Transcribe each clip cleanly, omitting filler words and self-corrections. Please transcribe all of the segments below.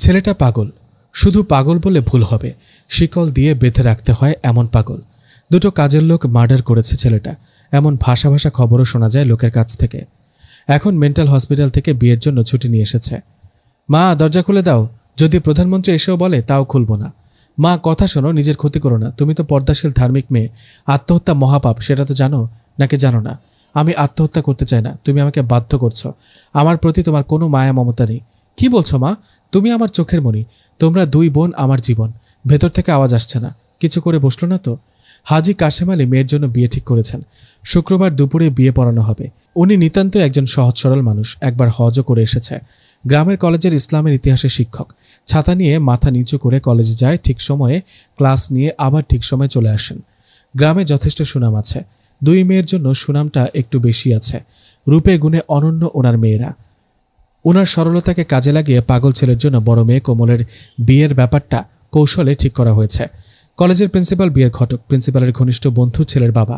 ছেলেটা পাগল, শুধু পাগল বলে ভুল হবে, শিকল দিয়ে বেঁধে রাখতে হয় এমন পাগল। দুটো কাজের লোক মার্ডার করেছে ছেলেটা, এমন ভাষা ভাষা খবরও শোনা যায় লোকের কাছ থেকে। এখন মেন্টাল হসপিটাল থেকে বিয়ের জন্য ছুটি নিয়ে এসেছে। মা দরজা খুলে দাও, যদি প্রধানমন্ত্রী এসেও বলে তাও খুলব না। মা কথা শোনো, নিজের ক্ষতি করো না, তুমি তো পর্দাশীল ধার্মিক মেয়ে, আত্মহত্যা মহাপাপ সেটা তো জানো নাকি জানো না? আমি আত্মহত্যা করতে চাই না, তুমি আমাকে বাধ্য করছো। আমার প্রতি তোমার কোনো মায়া মমতা নেই। কি বলছো মা? তুমি আমার চোখের মণি, তোমরা দুই বোন আমার জীবন। ভেতর থেকে আওয়াজ আসছে না, কিছু করে বসলো না তো? হাজী কাশেম আলী মেয়ের জন্য বিয়ে ঠিক করেছেন, শুক্রবার দুপুরে বিয়ে পড়ানো হবে। উনি নিতান্ত একজন সহজ সরল মানুষ, একবার হজও করে এসেছে। গ্রামের কলেজের ইসলামের ইতিহাসের শিক্ষক, ছাতা নিয়ে মাথা নিচু করে কলেজে যায়, ঠিক সময়ে ক্লাস নিয়ে আবার ঠিক সময়ে চলে আসেন। গ্রামে যথেষ্ট সুনাম আছে, দুই মেয়ের জন্য সুনামটা একটু বেশি আছে। রূপে গুণে অনন্য ওনার মেয়েরা। ওনার সরলতাকে কাজে লাগিয়ে পাগল ছেলের জন্য বড় মেয়ে কোমলের বিয়ের ব্যাপারটা কৌশলে ঠিক করা হয়েছে। কলেজের প্রিন্সিপাল বিয়ের ঘটক, প্রিন্সিপালের ঘনিষ্ঠ বন্ধু ছেলের বাবা।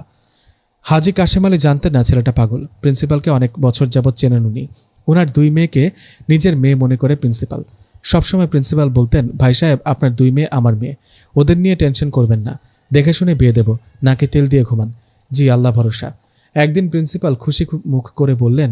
হাজী কাশেম আলী জানতেন না ছেলেটা পাগল। প্রিন্সিপালকে অনেক বছর যাবৎ চেনেন উনি। ওনার দুই মেয়েকে নিজের মেয়ে মনে করে প্রিন্সিপাল। সবসময় প্রিন্সিপাল বলতেন, ভাই সাহেব আপনার দুই মেয়ে আমার মেয়ে, ওদের নিয়ে টেনশন করবেন না, দেখে শুনে বিয়ে দেব, নাকে তেল দিয়ে ঘুমান। জি আল্লাহ ভরসা। একদিন প্রিন্সিপাল খুশি মুখ করে বললেন,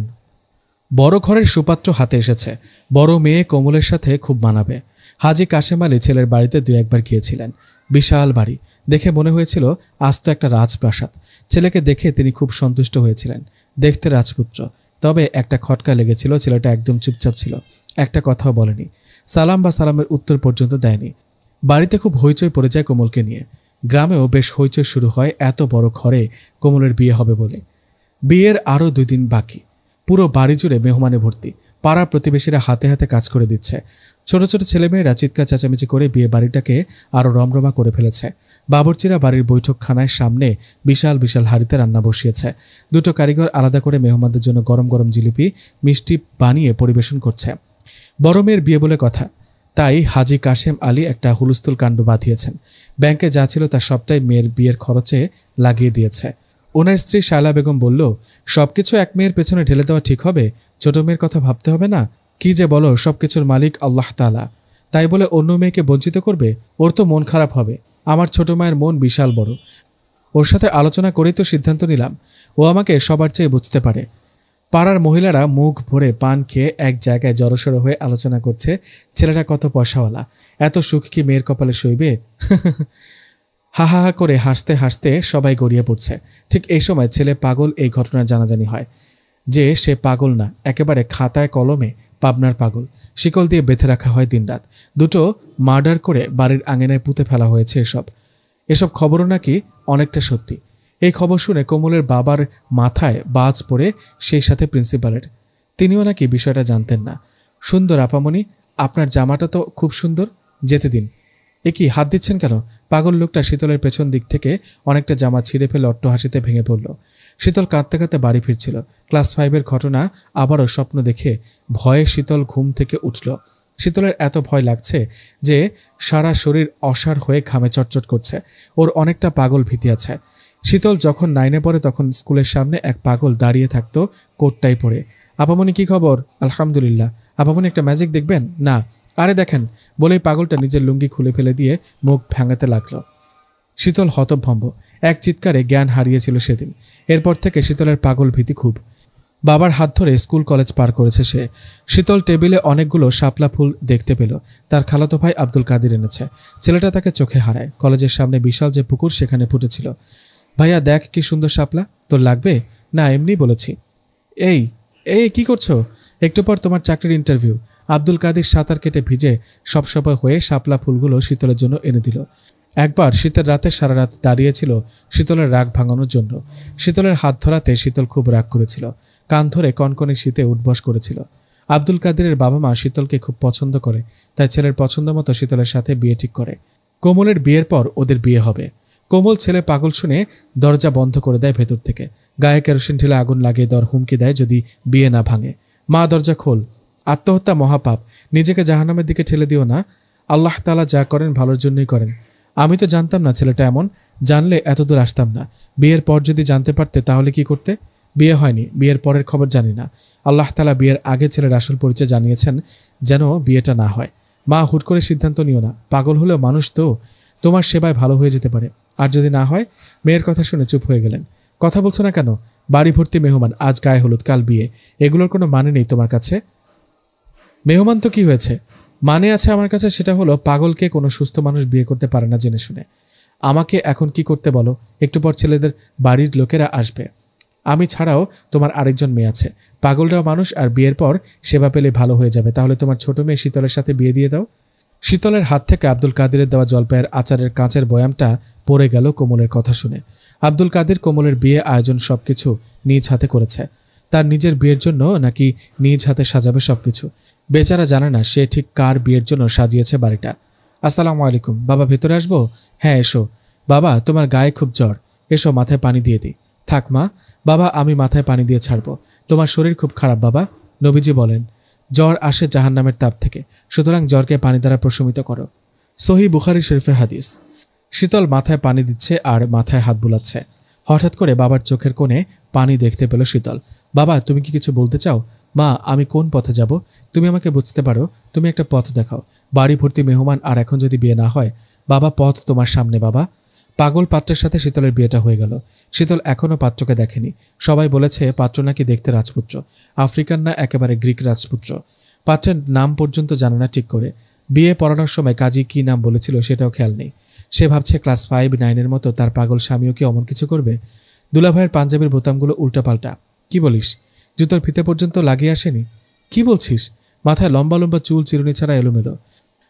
বড় ঘরের সুপাত্র হাতে এসেছে, বড় মেয়ে কোমলের সাথে খুব মানাবে। হাজী কাশেম আলী ছেলের বাড়িতে দুই একবার গিয়েছিলেন। বিশাল বাড়ি, দেখে মনে হয়েছিল আজ তো একটা রাজপ্রাসাদ। ছেলেকে দেখে তিনি খুব সন্তুষ্ট হয়েছিলেন, দেখতে রাজপুত্র। তবে একটা খটকা লেগেছিল, ছেলেটা একদম চুপচাপ ছিল, একটা কথাও বলেনি, সালাম বা সালামের উত্তর পর্যন্ত দেয়নি। বাড়িতে খুব হইচই পড়ে যায় কোমলকে নিয়ে। গ্রামেও বেশ হইচই শুরু হয় এত বড় ঘরে কোমলের বিয়ে হবে বলে। বিয়ের আরও 2 দিন বাকি। পুরো বাড়ি জুড়ে মেহমানে ভর্তি, পাড়া প্রতিবেশীরা হাতে হাতে কাজ করে দিচ্ছে। ছোট ছোট ছেলেমেয়েরা চিৎকার চেঁচামেচি করে বিয়ে বাড়িটাকে আরও রমরমা করে ফেলেছে। বাবুর্চিরা বাড়ির বৈঠকখানার সামনে বিশাল বিশাল হাঁড়িতে রান্না বসিয়েছে। দুটো কারিগর আলাদা করে মেহমানদের জন্য গরম গরম জিলিপি মিষ্টি বানিয়ে পরিবেশন করছে। বড় মেয়ের বিয়ে বলে কথা, তাই হাজী কাশেম আলী একটা হুলস্থুল কাণ্ড বাঁধিয়েছেন। ব্যাংকে যা ছিল তার সবটাই মেয়ের বিয়ের খরচে লাগিয়ে দিয়েছে। ওনার স্ত্রী শায়লা বেগম বলল, সবকিছু এক মেয়ের পেছনে ঢেলে দেওয়া ঠিক হবে? ছোট মেয়ের কথা ভাবতে হবে না? কি যে বলো, সবকিছুর মালিক আল্লাহ তাআলা, তাই বলে অন্য মেয়েকে বঞ্চিত করবে? ওর তো মন খারাপ হবে। আমার ছোট মায়ের মন বিশাল বড়, ওর সাথে আলোচনা করেই তো সিদ্ধান্ত নিলাম। ও আমাকে সবার চেয়ে বুঝতে পারে। পাড়ার মহিলারা মুখ ভরে পান খেয়ে এক জায়গায় জড়সড় হয়ে আলোচনা করছে, ছেলেটা কত পয়সাওয়ালা, এত সুখ কি মেয়ের কপালে সইবে? হা হা হা করে হাসতে হাসতে সবাই গড়িয়ে পড়ছে। ঠিক এই সময় ছেলে পাগল এই ঘটনার জানাজানি হয় যে সে পাগল না, একেবারে খাতায় কলমে পাবনার পাগল। শিকল দিয়ে বেঁধে রাখা হয় দিনরাত। দুটো মার্ডার করে বাড়ির আঙিনায় পুঁতে ফেলা হয়েছে। এসব খবরও নাকি অনেকটা সত্যি। এই খবর শুনে কোমলের বাবার মাথায় বাজ পড়ে, সেই সাথে প্রিন্সিপালের। তিনিও নাকি বিষয়টা জানতেন না। সুন্দর আপামনি, আপনার জামাটা তো খুব সুন্দর, যেতে দিন। এ কি হাত দিচ্ছেন কেন? পাগল লোকটা শীতলের পেছন দিক থেকে অনেকটা জামা ছিঁড়ে ফেলে অট্টহাসিতে ভেঙে পড়ল। শীতল কাঁদতে কাঁদতে বাড়ি ফিরছিল। ক্লাস 5-এর ঘটনা আবারও স্বপ্ন দেখে ভয়ে শীতল ঘুম থেকে উঠল। শীতলের এত ভয় লাগছে যে সারা শরীর অসাড় হয়ে ঘামে চটচট করছে। ওর অনেকটা পাগল ভীতি আছে। শীতল যখন 9-এ পড়ে তখন স্কুলের সামনে এক পাগল দাঁড়িয়ে থাকতো কোটটাই পরে। আপামনি কি খবর? আলহামদুলিল্লাহ। আপামনি একটা ম্যাজিক দেখবেন? না। আরে দেখেন, বলেই পাগলটা নিজের লুঙ্গি খুলে ফেলে দিয়ে মুখ ভাঙাতে লাগলো। শীতল হতভম্ব, এক চিৎকারে জ্ঞান হারিয়েছিল সেদিন। এরপর থেকে শীতলের পাগল ভীতি খুব। বাবার হাত ধরে স্কুল কলেজ পার করেছে সে। শীতল টেবিলে অনেকগুলো শাপলা ফুল দেখতে পেল। তার খালাতো ভাই আব্দুল কাদির এনেছে। ছেলেটা তাকে চোখে হারায়। কলেজের সামনে বিশাল যে পুকুর সেখানে ফুটেছিল। ভাইয়া দেখ কি সুন্দর শাপলা, তোর লাগবে? না, এমনি বলেছি। এই এই কি করছো? একটু পর তোমার চাকরির ইন্টারভিউ। আব্দুল কাদির সাঁতার কেটে ভিজে সবসময় হয়ে শাপলা ফুলগুলো শীতলের জন্য এনে দিল। একবার শীতের রাতে সারা রাত দাঁড়িয়েছিল শীতলের রাগ ভাঙানোর জন্য। শীতলের হাত ধরাতে শীতল খুব রাগ করেছিল, কান ধরে কনকনে শীতে উঠবস করেছিল। আব্দুল কাদিরের বাবা মা শীতলকে খুব পছন্দ করে, তাই ছেলের পছন্দ মতো শীতলের সাথে বিয়ে ঠিক করে। কোমলের বিয়ের পর ওদের বিয়ে হবে। কোমল ছেলে পাগল শুনে দরজা বন্ধ করে দেয় ভেতর থেকে। গায়ে কেরোসিন ঢেলে আগুন লাগিয়ে দেওয়ার হুমকি দেয় যদি বিয়ে না ভাঙে। মা দরজা খোল, আত্মহত্যা মহাপাপ, নিজেকে জাহান্নামের দিকে ঠেলে দিও না। আল্লাহ তাআলা যা করেন ভালোর জন্যই করেন। আমি তো জানতাম না ছেলেটা এমন, জানলে এতদূর আসতাম না। বিয়ের পর যদি জানতে পারতে তাহলে কি করতে? বিয়ে হয়নি, বিয়ের পরের খবর জানি না। আল্লাহ তাআলা বিয়ের আগে ছেলের আসল পরিচয় জানিয়েছেন যেন বিয়েটা না হয়। মা, হুট করে সিদ্ধান্ত নিও না, পাগল হলেও মানুষ তো, তোমার সেবায় ভালো হয়ে যেতে পারে। আর যদি না হয়। মেয়ের কথা শুনে চুপ হয়ে গেলেন। কথা বলছো না কেন? বাড়ি ভর্তি মেহমান, আজ গায়ে হলুদ, কাল বিয়ে, এগুলোর কোনো মানে নেই তোমার কাছে? মেহমান তো কি হয়েছে? মানে আছে আমার কাছে, সেটা হলো পাগলকে কোনো সুস্থ মানুষ বিয়ে করতে পারে না জেনে শুনে। আমাকে এখন কি করতে বলো? একটু পর ছেলেদের বাড়ির লোকেরা আসবে, আমি ছাড়াও তোমার আরেকজন মেয়ে আছে। পাগলরাও মানুষ, আর বিয়ের পর সেবা পেলে ভালো হয়ে যাবে। তাহলে তোমার ছোট মেয়ে শীতলের সাথে বিয়ে দিয়ে দাও। শীতলের হাত থেকে আব্দুল কাদিরের দেওয়া জলপাইয়ের আচারের কাঁচের বয়ামটা পড়ে গেল কোমলের কথা শুনে। আব্দুল কাদির কোমলের বিয়ে আয়োজন সবকিছু নিজ হাতে করেছে। তার নিজের বিয়ের জন্য নাকি নিজ হাতে সাজাবে সবকিছু। বেচারা জানে না সে ঠিক কার বিয়ের জন্য সাজিয়েছে বাড়িটা। আসসালামু আলাইকুম বাবা, ভেতরে আসবো? হ্যাঁ এসো। বাবা, তোমার গায়ে খুব জ্বর, এসো মাথায় পানি দিয়ে দিই। থাক মা, বাবা আমি মাথায় পানি দিয়ে ছাড়বো। তোমার শরীর খুব খারাপ বাবা। নবীজি বলেন, জ্বর আসে জাহান্নামের তাপ থেকে, সুতরাং জ্বরকে পানি দ্বারা প্রশমিত করো। সহি বুখারী শরীফের হাদিস। শীতল মাথায় পানি দিচ্ছে আর মাথায় হাত বুলাচ্ছে। হঠাৎ করে বাবার চোখের কোণে পানি দেখতে পেল শীতল। বাবা, তুমি কি কিছু বলতে চাও? মা, আমি কোন পথে যাব? তুমি আমাকে বুঝতে পারো, তুমি একটা পথ দেখাও। বাড়ি ভর্তি মেহমান, আর এখন যদি বিয়ে না হয়? বাবা, পথ তোমার সামনে বাবা। পাগল পাত্রের সাথে শীতলের বিয়েটা হয়ে গেল। শীতল এখনও পাত্রকে দেখেনি। সবাই বলেছে পাত্র নাকি দেখতে রাজপুত্র, আফ্রিকান না একেবারে গ্রিক রাজপুত্র। পাত্রের নাম পর্যন্ত জানে না ঠিক করে। বিয়ে পড়ানোর সময় কাজী কি নাম বলেছিল সেটাও খেয়াল নেই। সে ভাবছে ক্লাস 5-9 মতো তার পাগল স্বামীও কি অমন কিছু করবে? দুলাভাইয়ের পাঞ্জাবির বোতামগুলো উল্টাপাল্টা। কি বলিস? জুতোর ফিতে পর্যন্ত লাগিয়ে আসেনি? কি বলছিস? মাথায় লম্বা লম্বা চুল চিরুনি ছাড়া এলোমেলো।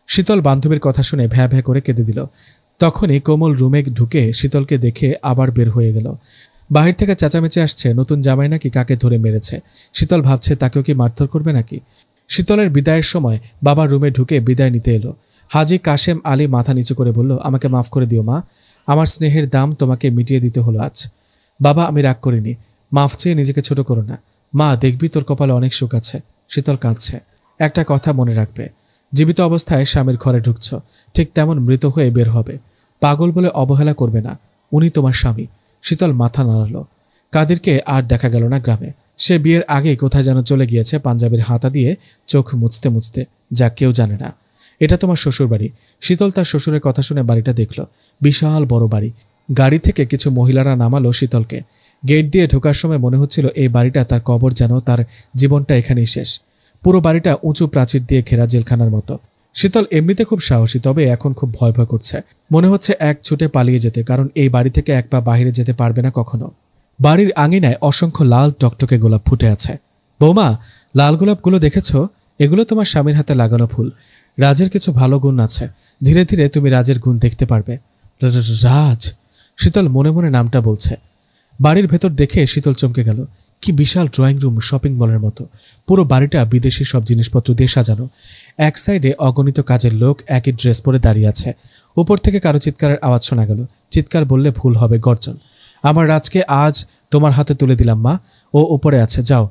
শীতল বান্ধবীর কথা শুনে ভ্যা ভ্যা করে কেঁদে দিল। তখনই কোমল রুমে ঢুকে শীতলকে দেখে আবার বের হয়ে গেল। বাহির থেকে চেঁচামেচি আসছে, নতুন জামাই নাকি কাকে ধরে মেরেছে। শীতল ভাবছে তাকেও কি মারধর করবে নাকি। শীতলের বিদায়ের সময় বাবার রুমে ঢুকে বিদায় নিতে এলো। হাজী কাশেম আলী মাথা নিচু করে বলল, আমাকে মাফ করে দিও মা, আমার স্নেহের দাম তোমাকে মিটিয়ে দিতে হলো আজ। বাবা, আমি রাগ করিনি, মাফ চেয়ে নিজেকে ছোট করো না। মা, দেখবি তোর কপালে অনেক সুখ আছে। শীতল কাঁদছে। একটা কথা মনে রাখবে, জীবিত অবস্থায় স্বামীর ঘরে ঢুকছ, ঠিক তেমন মৃত হয়ে বের হবে। পাগল বলে অবহেলা করবে না, উনি তোমার স্বামী। শীতল মাথা নাড়ালো। কাদিরকে আর দেখা গেল না গ্রামে। সে বিয়ের আগেই কোথায় যেন চলে গিয়েছে পাঞ্জাবির হাতা দিয়ে চোখ মুছতে মুছতে, যা কেউ জানে না। এটা তোমার শ্বশুর বাড়ি। শীতল তার শ্বশুরের কথা শুনে বাড়িটা দেখল। বিশাল বড় বাড়ি। গাড়ি থেকে কিছু মহিলারা নামালো শীতলকে। গেট দিয়ে ঢোকার সময় মনে হচ্ছিল এই বাড়িটা তার কবর, যেন তার জীবনটা এখানেই শেষ। পুরো বাড়িটা উঁচু প্রাচীর দিয়ে ঘেরা জেলখানার মতো। শীতল এমনিতে খুব সাহসী, তবে এখন খুব ভয় ভয় করছে। মনে হচ্ছে এক ছুটে পালিয়ে যেতে, কারণ এই বাড়ি থেকে এক পা বাহিরে যেতে পারবে না কখনো। বাড়ির আঙিনায় অসংখ্য লাল টকটকে গোলাপ ফুটে আছে। বৌমা, লাল গোলাপগুলো দেখেছ? এগুলো তোমার স্বামীর হাতে লাগানো ফুল। রাজের কিছু ভালো গুণ আছে, ধীরে ধীরে তুমি রাজের গুণ দেখতে পারবে। রাজ? শীতল মনে মনে নামটা বলছে। বাড়ির ভেতর দেখে শীতল চমকে গেল। কি বিশাল ড্রয়িং রুম, শপিং মলের মতো। পুরো বাড়িটা বিদেশি সব জিনিসপত্র দিয়ে সাজানো। এক সাইডে অগণিত কাজের লোক একই ড্রেস পরে দাঁড়িয়ে আছে। উপর থেকে কারো চিৎকারের আওয়াজ শোনা গেল। চিৎকার বললে ভুল হবে, গর্জন। আমার রাজকে আজ তোমার হাতে তুলে দিলাম মা, ও উপরে আছে, যাও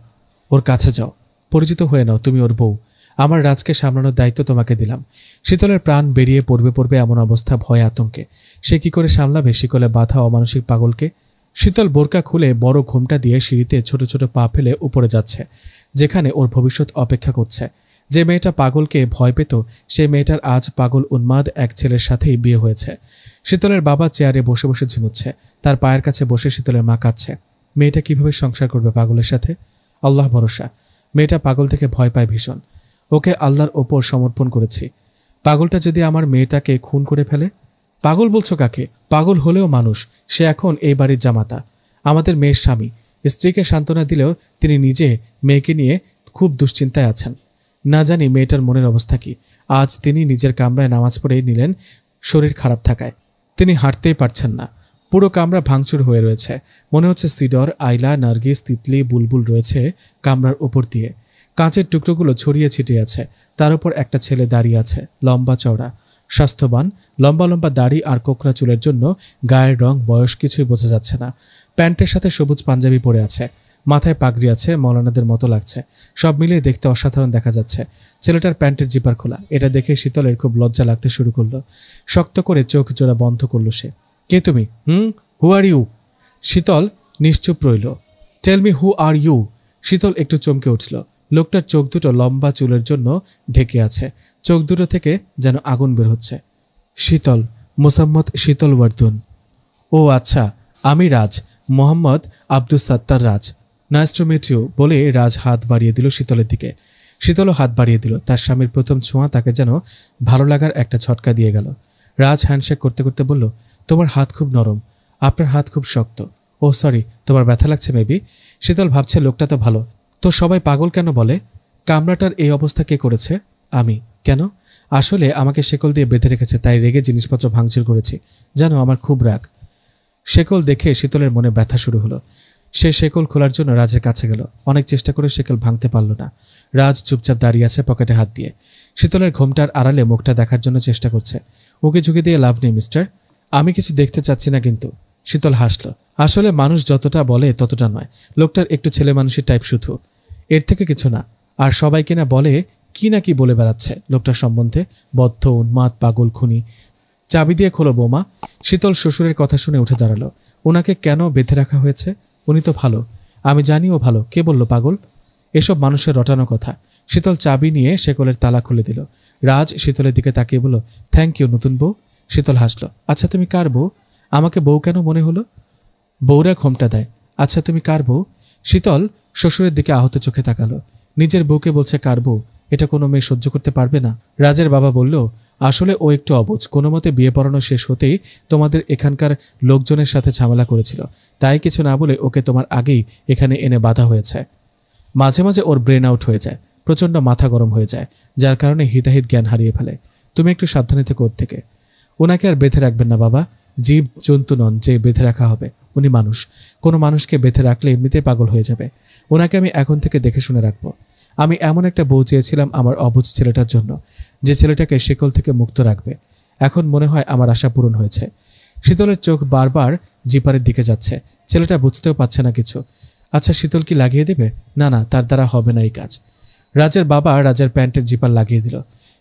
ওর কাছে যাও, পরিচিত হয়ে নাও, তুমি ওর বউ। আমার রাজকে সামলানোর দায়িত্ব তোমাকে দিলাম। শীতলের প্রাণ বেরিয়ে পড়বে এমন অবস্থা, ভয় আতঙ্কে। সে কি করে সামলাবে শিকলে বাঁধা অমানসিক পাগলকে? শীতল বোরকা খুলে বড় ঘোমটা দিয়ে সিঁড়িতে ছোট ছোট পা ফেলে উপরে যাচ্ছে, যেখানে ওর ভবিষ্যৎ অপেক্ষা করছে। যে মেয়েটা পাগলকে ভয় পেত, সে মেয়েটার আজ পাগল উন্মাদ এক ছেলের সাথেই বিয়ে হয়েছে। শীতলের বাবা চেয়ারে বসে বসে ঝিমুচ্ছে। তার পায়ের কাছে বসে শীতলের মা কাঁদছে। মেয়েটা কিভাবে সংসার করবে পাগলের সাথে? আল্লাহ ভরসা। মেয়েটা পাগল থেকে ভয় পায় ভীষণ। ওকে আল্লাহর ওপর সমর্পণ করেছি। পাগলটা যদি আমার মেয়েটাকে খুন করে ফেলে? পাগল বলছো কাকে? পাগল হলেও মানুষ। সে এখন এই বাড়ির জামাতা, আমাদের মেয়ের স্বামী। স্ত্রীকে সান্ত্বনা দিলেও তিনি নিজে মেয়েকে নিয়ে খুব দুশ্চিন্তায় আছেন। না জানি মেয়েটার মনের অবস্থা কি। আজ তিনি নিজের কামরায় নামাজ পড়ে নিলেন শরীর খারাপ থাকায়। তিনি হাঁটতেই পারছেন না। পুরো কামরা ভাঙচুর হয়ে রয়েছে। মনে হচ্ছে সিডর, আইলা, নার্গিস, তিতলি, বুলবুল রয়েছে কামরার উপর দিয়ে। কাঁচের টুকরোগুলো ছড়িয়ে ছিটিয়ে আছে। তার উপর একটা ছেলে দাঁড়িয়ে আছে, লম্বা চওড়া, স্বাস্থ্যবান, লম্বা লম্বা দাড়ি আর কোকড়া চুলের জন্য গায়ের রং, বয়স কিছুই বোঝা যাচ্ছে না। প্যান্টের সাথে সবুজ পাঞ্জাবি পরে আছে, মাথায় পাগড়ি আছে, মৌলানাদের মতো লাগছে। সব মিলিয়ে দেখতে অসাধারণ দেখা যাচ্ছে। ছেলেটার প্যান্টের জিপার খোলা। এটা দেখে শীতলের খুব লজ্জা লাগতে শুরু করলো। শক্ত করে চোখ জোড়া বন্ধ করলো সে। কে তুমি? Who are you? শীতল নিশ্চুপ রইল। Tell me who are you? Sheetal একটু চমকে উঠল। লোকটার চোখ দুটো লম্বা চুলের জন্য ঢেকে আছে। চোখ দুটো থেকে যেন আগুন বের হচ্ছে। শীতল, মোসাম্মদ শীতল ওয়ার্দুন। ও আচ্ছা, আমি রাজ, মোহাম্মদ আব্দুস সাত্তার রাজ। নাইস টু মিট ইউ বলে রাজ হাত বাড়িয়ে দিল শীতলের দিকে। শীতলও হাত বাড়িয়ে দিল। তার স্বামীর প্রথম ছোঁয়া তাকে যেন ভালো লাগার একটা ঝটকা দিয়ে গেল। রাজ হ্যান্ডশেক করতে করতে বলল, তোমার হাত খুব নরম, আপনার হাত খুব শক্ত। ও সরি, তোমার ব্যথা লাগছে মেবি। শীতল ভাবছে লোকটা তো ভালো, তো সবাই পাগল কেন বলে? কামরাটার এই অবস্থা কে করেছে? আমি। কেন? আসলে আমাকে শেকল দিয়ে বেঁধে রেখেছে, তাই রেগে জিনিসপত্র ভাঙচুর করেছি। জানো, আমার খুব রাগ। শেকল দেখে শীতলের মনে ব্যথা শুরু হলো। সে শেকল খোলার জন্য রাজের কাছে গেল। অনেক চেষ্টা করে শেকল ভাঙতে পারল না। রাজ চুপচাপ দাঁড়িয়ে আছে পকেটে হাত দিয়ে। শীতলের ঘোমটার আড়ালে মুখটা দেখার জন্য চেষ্টা করছে। ওকে ঝুঁকি দিয়ে লাভ নেই মিস্টার, আমি কিছু দেখতে চাচ্ছি না কিন্তু। শীতল হাসল। আসলে মানুষ যতটা বলে ততটা নয়। লোকটার একটু ছেলে মানুষের টাইপ শুধু, এর থেকে কিছু না। আর সবাই কিনা বলে কি না কি বলে বেড়াচ্ছে লোকটার সম্বন্ধে, বদ্ধ, উন্মাদ, পাগল, খুনি। চাবি দিয়ে খোলো বৌমা। শীতল শ্বশুরের কথা শুনে উঠে দাঁড়ালো। ওনাকে কেন বেঁধে রাখা হয়েছে? উনি তো ভালো। আমি জানি ও ভালো। কে বলল পাগল? এসব মানুষের রটানো কথা। শীতল চাবি নিয়ে শেকলের তালা খুলে দিল। রাজ শীতলের দিকে তাকিয়ে বলল, থ্যাংক ইউ নতুন বউ। শীতল হাসলো। আচ্ছা তুমি কার বউ? আমাকে বউ কেন মনে হলো? বউরা ঘোমটা দেয়। আচ্ছা তুমি কার বউ? শীতল শ্বশুরের দিকে আহত চোখে তাকালো। নিজের বউকে বলছে কার বউ? এটা কোনো মেয়ে সহ্য করতে পারবে না। রাজের বাবা বলল, আসলে ও একটু অবুঝ, কোনো মতে বিয়ে পড়ানো শেষ হতেই তোমাদের এখানকার লোকজনের সাথে ঝামেলা করেছিল, তাই কিছু না বলে ওকে তোমার আগেই এখানে এনে বাধা হয়েছে। মাঝে মাঝে ওর ব্রেন আউট হয়ে যায়, প্রচণ্ড মাথা গরম হয়ে যায়, যার কারণে হিতাহিত জ্ঞান হারিয়ে ফেলে। তুমি একটু সাবধানে থেকে ওর থেকে। ওনাকে আর বেঁধে রাখবেন না বাবা। জীব জন্তু নন যে বেঁধে রাখা হবে, উনি মানুষ। কোনো মানুষকে বেঁধে রাখলে এমনিতেই পাগল হয়ে যাবে। ওনাকে আমি এখন থেকে দেখে শুনে রাখবো। আমি এমন একটা বউ চেয়েছিলাম আমার অবুঝ ছেলেটার জন্য, যে ছেলেটাকে শেকল থেকে মুক্ত রাখবে। এখন মনে হয় আমার আশা পূরণ হয়েছে। শীতলের চোখ বারবার জিপারের দিকে যাচ্ছে। ছেলেটা বুঝতেও পারছে না কিছু। আচ্ছা শীতল কি লাগিয়ে দেবে? না না, তার দ্বারা হবে না এই কাজ। রাজের বাবা রাজের প্যান্টের জিপার লাগিয়ে দিল।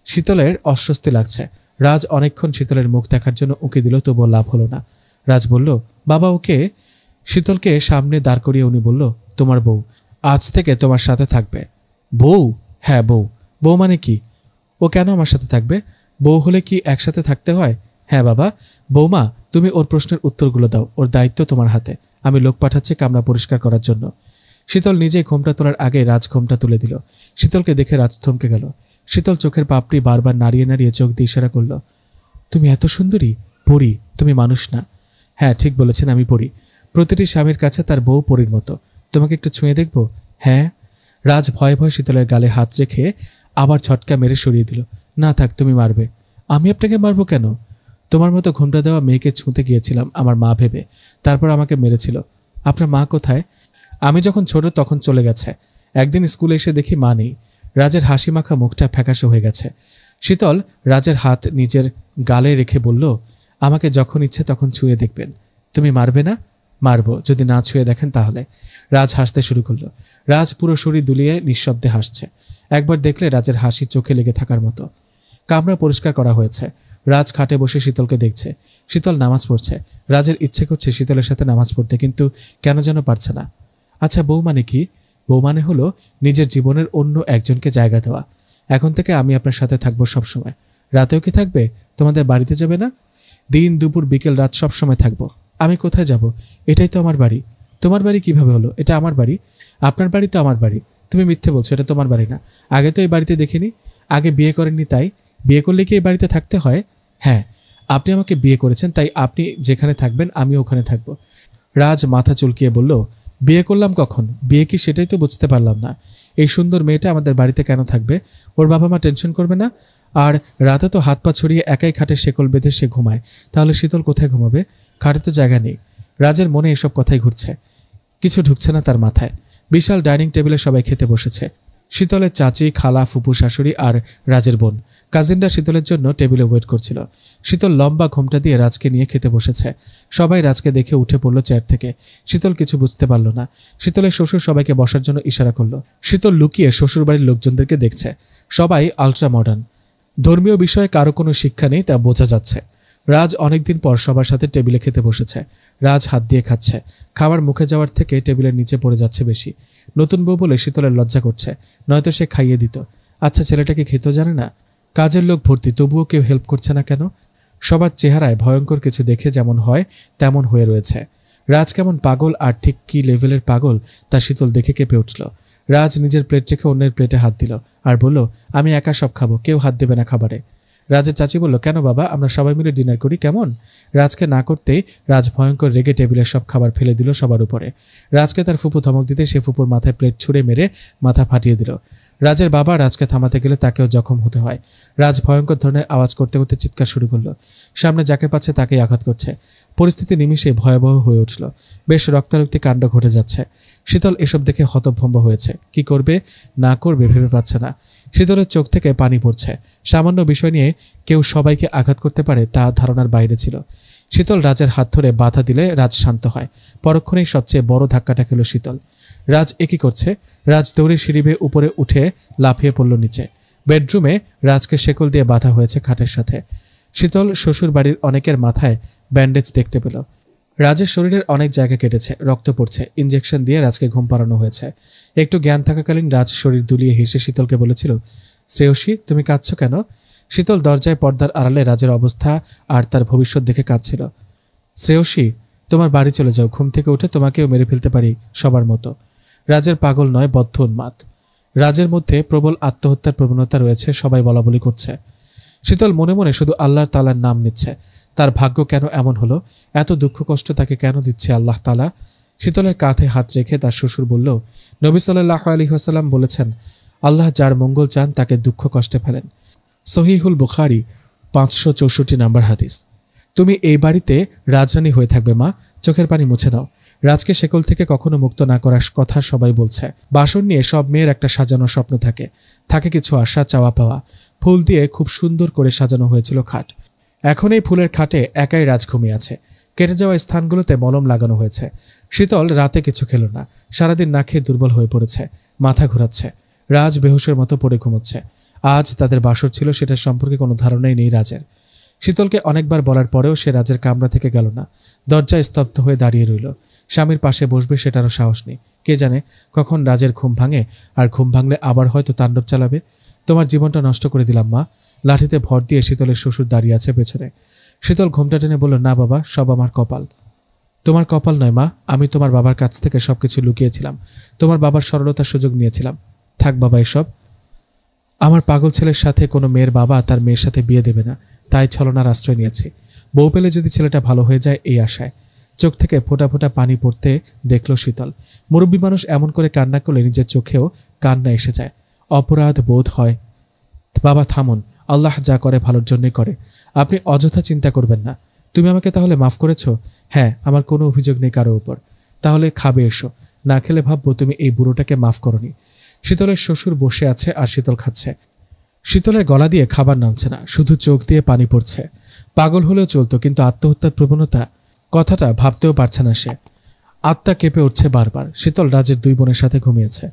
শীতলের অস্বস্তি লাগছে। রাজ অনেকক্ষণ শীতলের মুখ দেখার জন্য উঁকি দিল, তবুও লাভ হলো না। রাজ বলল, বাবা ওকে। শীতলকে সামনে দাঁড় করিয়ে উনি বলল, তোমার বউ আজ থেকে তোমার সাথে থাকবে। বউ? হ্যাঁ বউ। বউ মানে কি? ও কেন আমার সাথে থাকবে? বউ হলে কি একসাথে থাকতে হয়? হ্যাঁ বাবা। বৌমা তুমি ওর প্রশ্নের উত্তরগুলো দাও, ওর দায়িত্ব তোমার হাতে। আমি লোক পাঠাচ্ছি কামরা পরিষ্কার করার জন্য। শীতল নিজেই ঘোমটা তোলার আগে রাজ ঘোমটা তুলে দিল। শীতলকে দেখে রাজ থমকে গেল। শীতল চোখের পাপড়ি বারবার নাড়িয়ে নাড়িয়ে চোখ দিয়ে ইশারা করল, তুমি এত সুন্দরী? পরী, তুমি মানুষ না। হ্যাঁ ঠিক বলেছেন, আমি পরী। প্রতিটি স্বামীর কাছে তার বউ পরীর মতো। তোমাকে একটু ছুঁয়ে দেখব? হ্যাঁ। রাজ ভয়ে ভয়ে শীতলের গালে হাত রেখে আবার ছটকা মেরে সরিয়ে দিল। না থাক, তুমি মারবে। আমি আপনাকে মারবো কেন? তোমার মতো ঘোমটা দেওয়া মেয়েকে ছুঁতে গিয়েছিলাম আমার মা ভেবে, তারপর আমাকে মেরেছিল। আপনার মা কোথায়? আমি যখন ছোট তখন চলে গেছে। একদিন স্কুলে এসে দেখি মা নেই। রাজের হাসি মাখা মুখটা ফ্যাকাশে হয়ে গেছে। শীতল রাজের হাত নিজের গালে রেখে বলল, আমাকে যখন ইচ্ছে তখন ছুঁয়ে দেখবেন। তুমি মারবে না? মারব, যদি না ছুঁয়ে দেখেন তাহলে। রাজ হাসতে শুরু করলো। রাজ পুরো শরীর দুলিয়ে নিঃশব্দে হাসছে। একবার দেখলে রাজের হাসি চোখে লেগে থাকার মতো। কামরা পরিষ্কার করা হয়েছে। রাজ খাটে বসে শীতলকে দেখছে। শীতল নামাজ পড়ছে। রাজের ইচ্ছে করছে শীতলের সাথে নামাজ পড়তে, কিন্তু কেন যেন পারছে না। আচ্ছা বউ মানে কি? বউ মানে হলো নিজের জীবনের অন্য একজনকে জায়গা দেওয়া। এখন থেকে আমি আপনার সাথে থাকবো সবসময়। রাতেও কি থাকবে? তোমাদের বাড়িতে যাবে না? দিন দুপুর বিকেল রাত সব সময় থাকবো। আমি কোথায় যাব? এটাই তো আমার বাড়ি। তোমার বাড়ি কিভাবে হলো? এটা আমার বাড়ি। আপনার বাড়ি তো আমার বাড়ি। তুমি মিথ্যে বলছো, এটা তোমার বাড়ি না। আগে তো এই বাড়িতে দেখিনি। আগে বিয়ে করেননি তাই? বিয়ে করলে কি এই বাড়িতে থাকতে হয়? হ্যাঁ, আপনি আমাকে বিয়ে করেছেন, তাই আপনি যেখানে থাকবেন আমিও ওখানে থাকবো। রাজ মাথা চুলকিয়ে বলল, বিয়ে করলাম কখন? বিয়ে কি সেটাই তো বুঝতে পারলাম না। এই সুন্দর মেয়েটা আমাদের বাড়িতে কেন থাকবে? ওর বাবা মা টেনশন করবে না? আর রাতে তো হাত পা ছড়িয়ে একাই খাটে শেকল বেঁধে সে ঘুমায়। তাহলে শীতল কোথায় ঘুমাবে? খাটে তো জায়গা নেই। রাজের মনে এসব কথাই ঘুরছে, কিছু ঢুকছে না তার মাথায়। বিশাল ডাইনিং টেবিলে সবাই খেতে বসেছে। শীতলের চাচি, খালা, ফুপু, শাশুড়ি আর রাজের বোন কাজিনরা শীতলের জন্য টেবিলে ওয়েট করছিল। শীতল লম্বা ঘোমটা দিয়ে রাজকে নিয়ে খেতে বসেছে। সবাই রাজকে দেখে উঠে পড়ল চেয়ার থেকে। শীতল কিছু বুঝতে পারল না। শীতলের শ্বশুর সবাইকে বসার জন্য ইশারা করলো। শীতল লুকিয়ে শ্বশুরবাড়ির লোকজনদেরকে দেখছে। সবাই আলট্রা মডার্ন। ধর্মীয় বিষয়ে কারো কোনো শিক্ষা নেই তা বোঝা যাচ্ছে। রাজ অনেকদিন পর সবার সাথে টেবিলে খেতে বসেছে। রাজ হাত দিয়ে খাচ্ছে। খাবার মুখে যাওয়ার থেকে টেবিলের নিচে পড়ে যাচ্ছে বেশি। নতুন বউ বলে শীতলের লজ্জা করছে, নয়তো সে খাইয়ে দিত। আচ্ছা ছেলেটাকে খেতেও জানে না? কাজের লোক ভর্তি, তবুও কেউ হেল্প করছে না কেন? সবার চেহারায় ভয়ঙ্কর কিছু দেখে যেমন হয় তেমন হয়ে রয়েছে। রাজ কেমন পাগল, আর ঠিক কী লেভেলের পাগল তা শীতল দেখে কেঁপে উঠল। রাজ নিজের প্লেট রেখে অন্যের প্লেটে হাত দিল আর বলল, আমি একা সব খাবো, কেউ হাত দেবে না খাবারে। রাজের চাচি বলল, কেন বাবা, আমরা সবাই মিলে ডিনার করি কেমন? রাজকে না করতেই রাজ ভয়ঙ্কর রেগে টেবিলের সব খাবার ফেলে দিল সবার উপরে। রাজকে তার ফুপু ধমক দিতে সে ফুপুর মাথায় প্লেট ছুঁড়ে মেরে মাথা ফাটিয়ে দিল। রাজের বাবা রাজকে থামাতে গেলে তাকেও জখম হতে হয়। রাজ ভয়ঙ্কর ধরনের আওয়াজ করতে করতে চিৎকার শুরু করলো। সামনে যাকে পাচ্ছে তাকেই আঘাত করছে। পরিস্থিতি নিমিষে ভয়াবহ হয়ে উঠল। বেশ রক্তারক্তি কাণ্ড ঘটে যাচ্ছে। শীতল এসব দেখে হতভম্ব হয়েছে। কি করবে না করবে ভেবে পাচ্ছে না। শীতলের চোখ থেকে পানি পড়ছে। সামান্য বিষয় নিয়ে কেউ সবাইকে আঘাত করতে পারে তা ধারণার বাইরে ছিল। শীতল রাজের হাত ধরে বাধা দিলে রাজ শান্ত হয়। পরক্ষণেই সবচেয়ে বড় ধাক্কাটা খেল শীতল। রাজ একই করছে। রাজ দৌড়ে সিঁড়ি বেয়ে উপরে উঠে লাফিয়ে পড়ল নিচে। বেডরুমে রাজকে শেকল দিয়ে বাঁধা হয়েছে খাটের সাথে। শীতল শ্বশুর বাড়ির অনেকের মাথায় ব্যান্ডেজ দেখতে পেল। রাজের শরীরের অনেক জায়গা কেটেছে, রক্ত পড়ছে। ইঞ্জেকশন দিয়ে রাজকে ঘুম পাড়ানো হয়েছে। একটু জ্ঞান থাকাকালীন রাজ শরীর দুলিয়ে হেসে শীতলকে বলেছিল, শ্রেয়সী তুমি কাঁদছো কেন? শীতল দরজায় পর্দার আড়ালে রাজের অবস্থা আর তার ভবিষ্যৎ দেখে কাঁদছিল। শ্রেয়সী, তোমার বাড়ি চলে যাও, ঘুম থেকে উঠে তোমাকেও মেরে ফেলতে পারি সবার মতো। রাজের পাগল নয়, বদ্ধ উন্মাদ। রাজের মধ্যে প্রবল আত্মহত্যার প্রবণতা রয়েছে, সবাই বলাবলি করছে। শীতল মনে মনে শুধু আল্লাহ তাআলার নাম নিচ্ছে। তার ভাগ্য কেন এমন হলো? এত দুঃখ কষ্ট তাকে কেন দিচ্ছে আল্লাহ তাআলা? শীতলের কাঁধে হাত রেখে তার শ্বশুর বলল, নবী সাল্লাল্লাহু আলাইহি ওয়াসাল্লাম বলেছেন, আল্লাহ যার মঙ্গল চান তাকে দুঃখ কষ্টে ফেলেন। সহিহুল বুখারী 564 নম্বর হাদিস। তুমি এই বাড়িতে রাজরানী হয়ে থাকবে মা, চোখের পানি মুছে নাও। রাজকে শেকল থেকে কখনো মুক্ত না করার কথা সবাই বলছে। বাসন নিয়ে সব মেয়ের একটা সাজানো স্বপ্ন থাকে, থাকে কিছু আশা চাওয়া পাওয়া। ফুল দিয়ে খুব সুন্দর করে সাজানো হয়েছিল খাট। এখন এই ফুলের খাটে একাই রাজ ঘুমিয়ে আছে। কেটে যাওয়া স্থানগুলোতে মলম লাগানো হয়েছে। শীতল রাতে কিছু খেল না, সারাদিন না খেয়ে দুর্বল হয়ে পড়েছে, মাথা ঘোরাচ্ছে। রাজ বেহুশের মতো পড়ে ঘুমোচ্ছে। আজ তাদের বাসর ছিল, সেটার সম্পর্কে কোনো ধারণাই নেই রাজের। শীতলকে অনেকবার বলার পরেও সে রাজের কামরা থেকে গেল না। দরজায় স্তব্ধ হয়ে দাঁড়িয়ে রইল। স্বামীর পাশে বসবে সেটারও সাহস নেই। কে জানে কখন রাজের ঘুম ভাঙে, আর ঘুম ভাঙলে আবার হয়তো তাণ্ডব চালাবে। তোমার জীবনটা নষ্ট করে দিলাম মা। লাঠিতে ভর দিয়ে শীতলের শ্বশুর দাঁড়িয়ে আছে পেছনে। শীতল ঘুমটা টেনে বলল, না বাবা, সব আমার কপাল। তোমার কপাল নয় মা, আমি তোমার বাবার কাছ থেকে সবকিছু লুকিয়েছিলাম। তোমার বাবার সরলতার সুযোগ নিয়েছিলাম। থাক বাবা এসব। আমার পাগল ছেলের সাথে কোনো মেয়ের বাবা তার মেয়ের সাথে বিয়ে দেবে না, তাই ছলনার আশ্রয় নিয়েছি। বউ পেলে যদি ছেলেটা ভালো হয়ে যায় এই আশায়। চোখ থেকে ফোঁটা ফোঁটা পানি পড়তে দেখল শীতল। মুরব্বী মানুষ এমন করে কান্না করলে নিজের চোখেও কান্না এসে যায়। অপরাধ বোধ হয়। বাবা থামুন, আল্লাহ যা করে ভালোর জন্যই করে। আপনি অযথা চিন্তা করবেন না। তুমি আমাকে তাহলে মাফ করেছো? হ্যাঁ, আমার কোনো অভিযোগ নেই কারো উপর। তাহলে খাবে এসো, না খেলে ভাববো তুমি এই বুড়োটাকে মাফ করনি। শীতলের শ্বশুর বসে আছে আর শীতল খাচ্ছে। শীতলের গলা দিয়ে খাবার নামছে না, শুধু চোখ দিয়ে পানি পড়ছে। পাগল হলেও চলতো, কিন্তু আত্মহত্যার প্রবণতা কথাটা ভাবতেও পারছে না সে। আত্মা কেঁপে উঠছে বারবার। শীতল রাজের দুই বোনের সাথে ঘুমিয়েছে।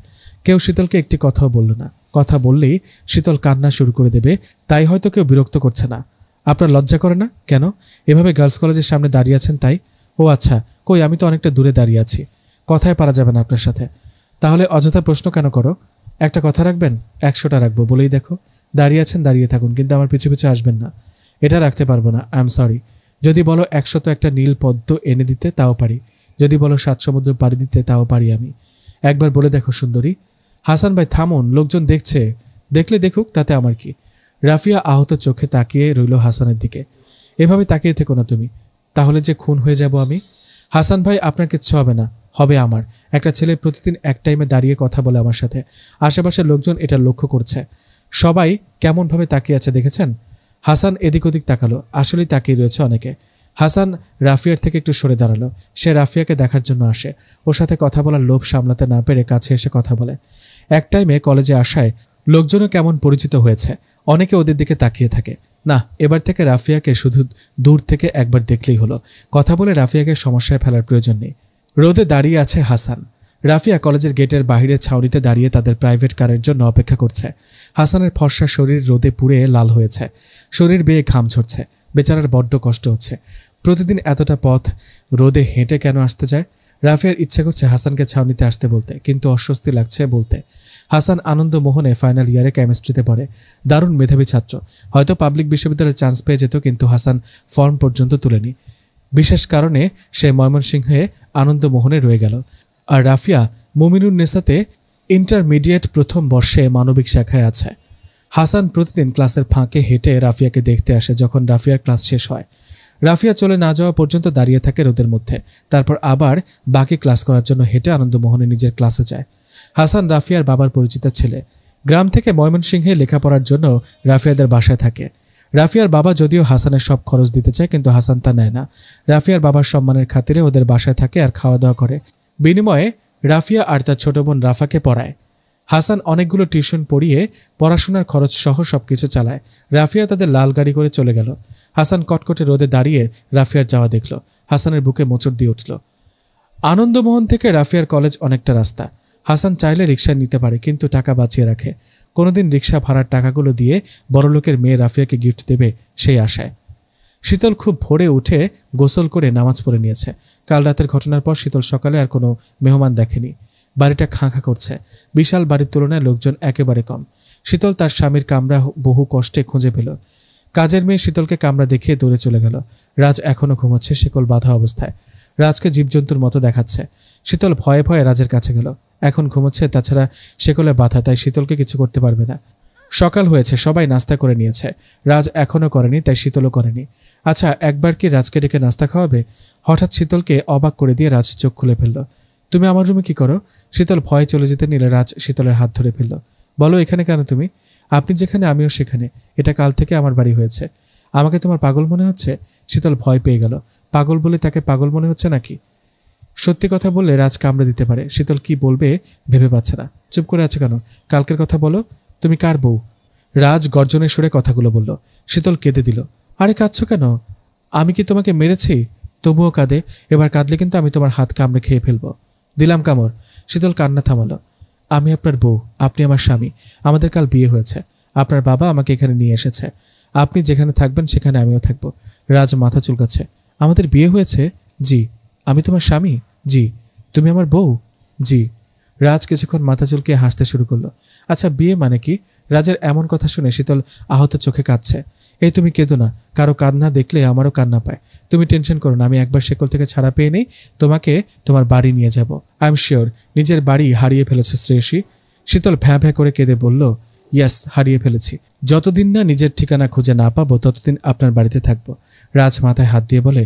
কেউ শীতলকে একটি কথাও বলল না। কথা বললেই শীতল কান্না শুরু করে দেবে, তাই হয়তো কেউ বিরক্ত করছে না। আপনার লজ্জা করে না কেন? এভাবে গার্লস কলেজের সামনে দাঁড়িয়ে আছেন তাই? ও আচ্ছা, কই আমি তো অনেকটা দূরে দাঁড়িয়ে আছি, কথায় পারা যাবে না আপনার সাথে। তাহলে অযথা প্রশ্ন কেন করো? একটা কথা রাখবেন? 100টা রাখবো, বলেই দেখো। দাঁড়িয়ে আছেন, দাঁড়িয়ে থাকুন, কিন্তু আমার পিছু পিছু আসবেন না। এটা রাখতে পারবো না, আই এম সরি। যদি বলো 100 একটা নীল পদ্ম এনে দিতে তাও পারি। যদি বলো 7 সমুদ্র পাড়ি দিতে তাও পারি আমি। একবার বলে দেখো সুন্দরী। হাসান ভাই থামুন, লোকজন দেখছে। দেখলে দেখুক, তাতে আমার কি? রাফিয়া আহত চোখে তাকিয়ে রইল হাসানের দিকে। এভাবে তাকিয়ে থেকো না তুমি, তাহলে যে খুন হয়ে যাব আমি। হাসান ভাই আপনার কিচ্ছু হবে না, হবে আমার। একটা ছেলে প্রতিদিন এক টাইমে দাঁড়িয়ে কথা বলে আমার সাথে। আশেপাশের লোকজন এটা লক্ষ্য করছে। সবাই কেমনভাবে তাকিয়ে আছে দেখেছেন? হাসান এদিক ওদিক তাকালো, আসলেই তাকিয়ে রয়েছে অনেকে। হাসান রাফিয়ার থেকে একটু সরে দাঁড়ালো। সে রাফিয়াকে দেখার জন্য আসে। ওর সাথে কথা বলার লোভ সামলাতে না পেরে কাছে এসে কথা বলে। এক টাইমে কলেজে আসায় লোকজনও কেমন পরিচিত হয়েছে। অনেকে ওদের দিকে তাকিয়ে থাকে। না, এবার থেকে রাফিয়াকে শুধু দূর থেকে একবার দেখলেই হলো। কথা বলে রাফিয়াকে সমস্যায় ফেলার প্রয়োজন নেই। রোদে দাঁড়িয়ে আছে হাসান। রাফিয়া কলেজের গেটের বাহিরের ছাউনিতে দাঁড়িয়ে তাদের প্রাইভেট কারের জন্য অপেক্ষা করছে। হাসানের ফর্সা শরীর রোদে পুড়ে লাল হয়েছে। শরীর বেয়ে ঘাম ঝরছে। বেচারার বড্ড কষ্ট হচ্ছে। প্রতিদিন এতটা পথ রোদে হেঁটে কেন আসতে যায়? রাফিয়ার ইচ্ছে করছে হাসানকে ছাউনিতে আসতে বলতে, কিন্তু অস্বস্তি লাগছে বলতে। হাসান আনন্দমোহনে ফাইনাল ইয়ারে কেমিস্ট্রিতে পড়ে। দারুণ মেধাবী ছাত্র, হয়তো পাবলিক বিশ্ববিদ্যালয়ে চান্স পেয়ে যেত, কিন্তু হাসান ফর্ম পর্যন্ত তুলেনি। বিশেষ কারণে সে ময়মনসিংহে আনন্দমোহনে রয়ে গেল। আর রাফিয়া মুমিনুন্নেসাতে ইন্টারমিডিয়েট প্রথম বর্ষে মানবিক শাখায় আছে। হাসান প্রতিদিন ক্লাসের ফাঁকে হেঁটে রাফিয়াকে দেখতে আসে। যখন রাফিয়ার ক্লাস শেষ হয়, রাফিয়া চলে না যাওয়া পর্যন্ত দাঁড়িয়ে থাকে রোদের মধ্যে, তারপর আবার বাকি ক্লাস করার জন্য হেঁটে আনন্দমোহনে নিজের ক্লাসে যায়। হাসান রাফিয়ার বাবার পরিচিত ছেলে। গ্রাম থেকে ময়মনসিংহে লেখাপড়ার জন্য রাফিয়াদের বাসায় থাকে। রাফিয়ার বাবা যদিও হাসানের সব খরচ দিতে চায়, কিন্তু হাসান তা নেয় না। রাফিয়ার বাবার সম্মানের খাতিরে ওদের বাসায় থাকে আর খাওয়া দাওয়া করে। বিনিময়ে রাফিয়া আর তার ছোট বোন রাফাকে পড়ায়। হাসান অনেকগুলো টিউশন পড়িয়ে পড়াশোনার খরচ সহ সবকিছু চালায়। রাফিয়া তাদের লাল গাড়ি করে চলে গেল। হাসান কটকটে রোদে দাঁড়িয়ে রাফিয়ার যাওয়া দেখল। হাসানের বুকে মোচড় দিয়ে উঠল। আনন্দমোহন থেকে রাফিয়ার কলেজ অনেকটা রাস্তা। হাসান চাইলে রিকশা নিতে পারে, কিন্তু টাকা বাঁচিয়ে রাখে। কোনোদিন রিকশা ভাড়ার টাকাগুলো দিয়ে বড়লোকের মেয়ে রাফিয়াকে গিফট দেবে সেই আশায়। শীতল খুব ভোরে উঠে গোসল করে নামাজ পড়ে নিয়েছে। কাল রাতের ঘটনার পর শীতল সকালে আর কোনো মেহমান দেখেনি। বাড়িটা খাঁ খাঁ করছে। বিশাল বাড়ির তুলনায় লোকজন একেবারে কম। শীতল তার স্বামীর কামরা বহু কষ্টে খুঁজে পেল। কাজের মেয়ে শীতলকে কামরা দেখিয়ে দৌড়ে চলে গেল। রাজ এখনও ঘুমোচ্ছে, শিকল বাঁধা অবস্থায়। রাজকে জীবজন্তুর মতো দেখাচ্ছে। শীতল ভয়ে ভয়ে রাজের কাছে গেল। এখন ঘুমোচ্ছে, তাছাড়া শিকলে বাঁধা, তাই শীতলকে কিছু করতে পারবে না। সকাল হয়েছে, সবাই নাস্তা করে নিয়েছে। রাজ এখনও করেনি, তাই শীতলও করেনি। আচ্ছা, একবার কি রাজকে ডেকে নাস্তা খাওয়াবে? হঠাৎ শীতলকে অবাক করে দিয়ে রাজ চোখ খুলে ফেলল। তুমি আমার রুমে কি করো? শীতল ভয়ে চলে যেতে নিলে রাজ শীতলের হাত ধরে ফেলল। বলো, এখানে কেন তুমি? আপনি যেখানে আমিও সেখানে। এটা কাল থেকে আমার বাড়ি হয়েছে। আমাকে তোমার পাগল মনে হচ্ছে? শীতল ভয় পেয়ে গেল। পাগল বলে তাকে পাগল মনে হচ্ছে নাকি? সত্যি কথা বললে রাজ কামড়ে দিতে পারে। শীতল কি বলবে ভেবে পাচ্ছে না। চুপ করে আছে কেন? কালকের কথা বলো। তুমি কার বউ? রাজ গর্জনের সুরে কথাগুলো বলল। শীতল কেঁদে দিল। আরে কাঁদছো কেন? আমি কি তোমাকে মেরেছি? তবুও কাঁদে। এবার কাঁদলে কিন্তু আমি তোমার হাত কামড়ে খেয়ে ফেলবো। দিলাম কামড়। শীতল কান্না থামালো। আমি আপনার বউ, আপনি আমার স্বামী। আমাদের কাল বিয়ে হয়েছে। আপনার বাবা আমাকে এখানে নিয়ে এসেছে। আপনি যেখানে থাকবেন সেখানে আমিও থাকবো। রাজ মাথা চুলকাচ্ছে। আমাদের বিয়ে হয়েছে? জি। আমি তোমার স্বামী? জি। তুমি আমার বউ? জি। রাজ কিছুক্ষণ মাথা চুলকিয়ে হাসতে শুরু করলো। আচ্ছা, বিয়ে মানে কি? রাজের এমন কথা শুনে শীতল আহত চোখে কাঁদছে। এই তুমি কেঁদো না। কারো কান্না দেখলে আমারও কান্না পায়। তুমি টেনশন করো না। আমি একবার শিকল থেকে ছাড়া পেয়ে নেই, তোমাকে তোমার বাড়ি নিয়ে যাব। আই এম শিওর নিজের বাড়ি হারিয়ে ফেলেছো শ্রেয়সী। শীতল ভ্যাঁ ভ্যাঁ করে কেঁদে বলল, ইয়াস, হারিয়ে ফেলেছি। যতদিন না নিজের ঠিকানা খুঁজে না পাবো ততদিন আপনার বাড়িতে থাকবো। রাজ মাথায় হাত দিয়ে বলে,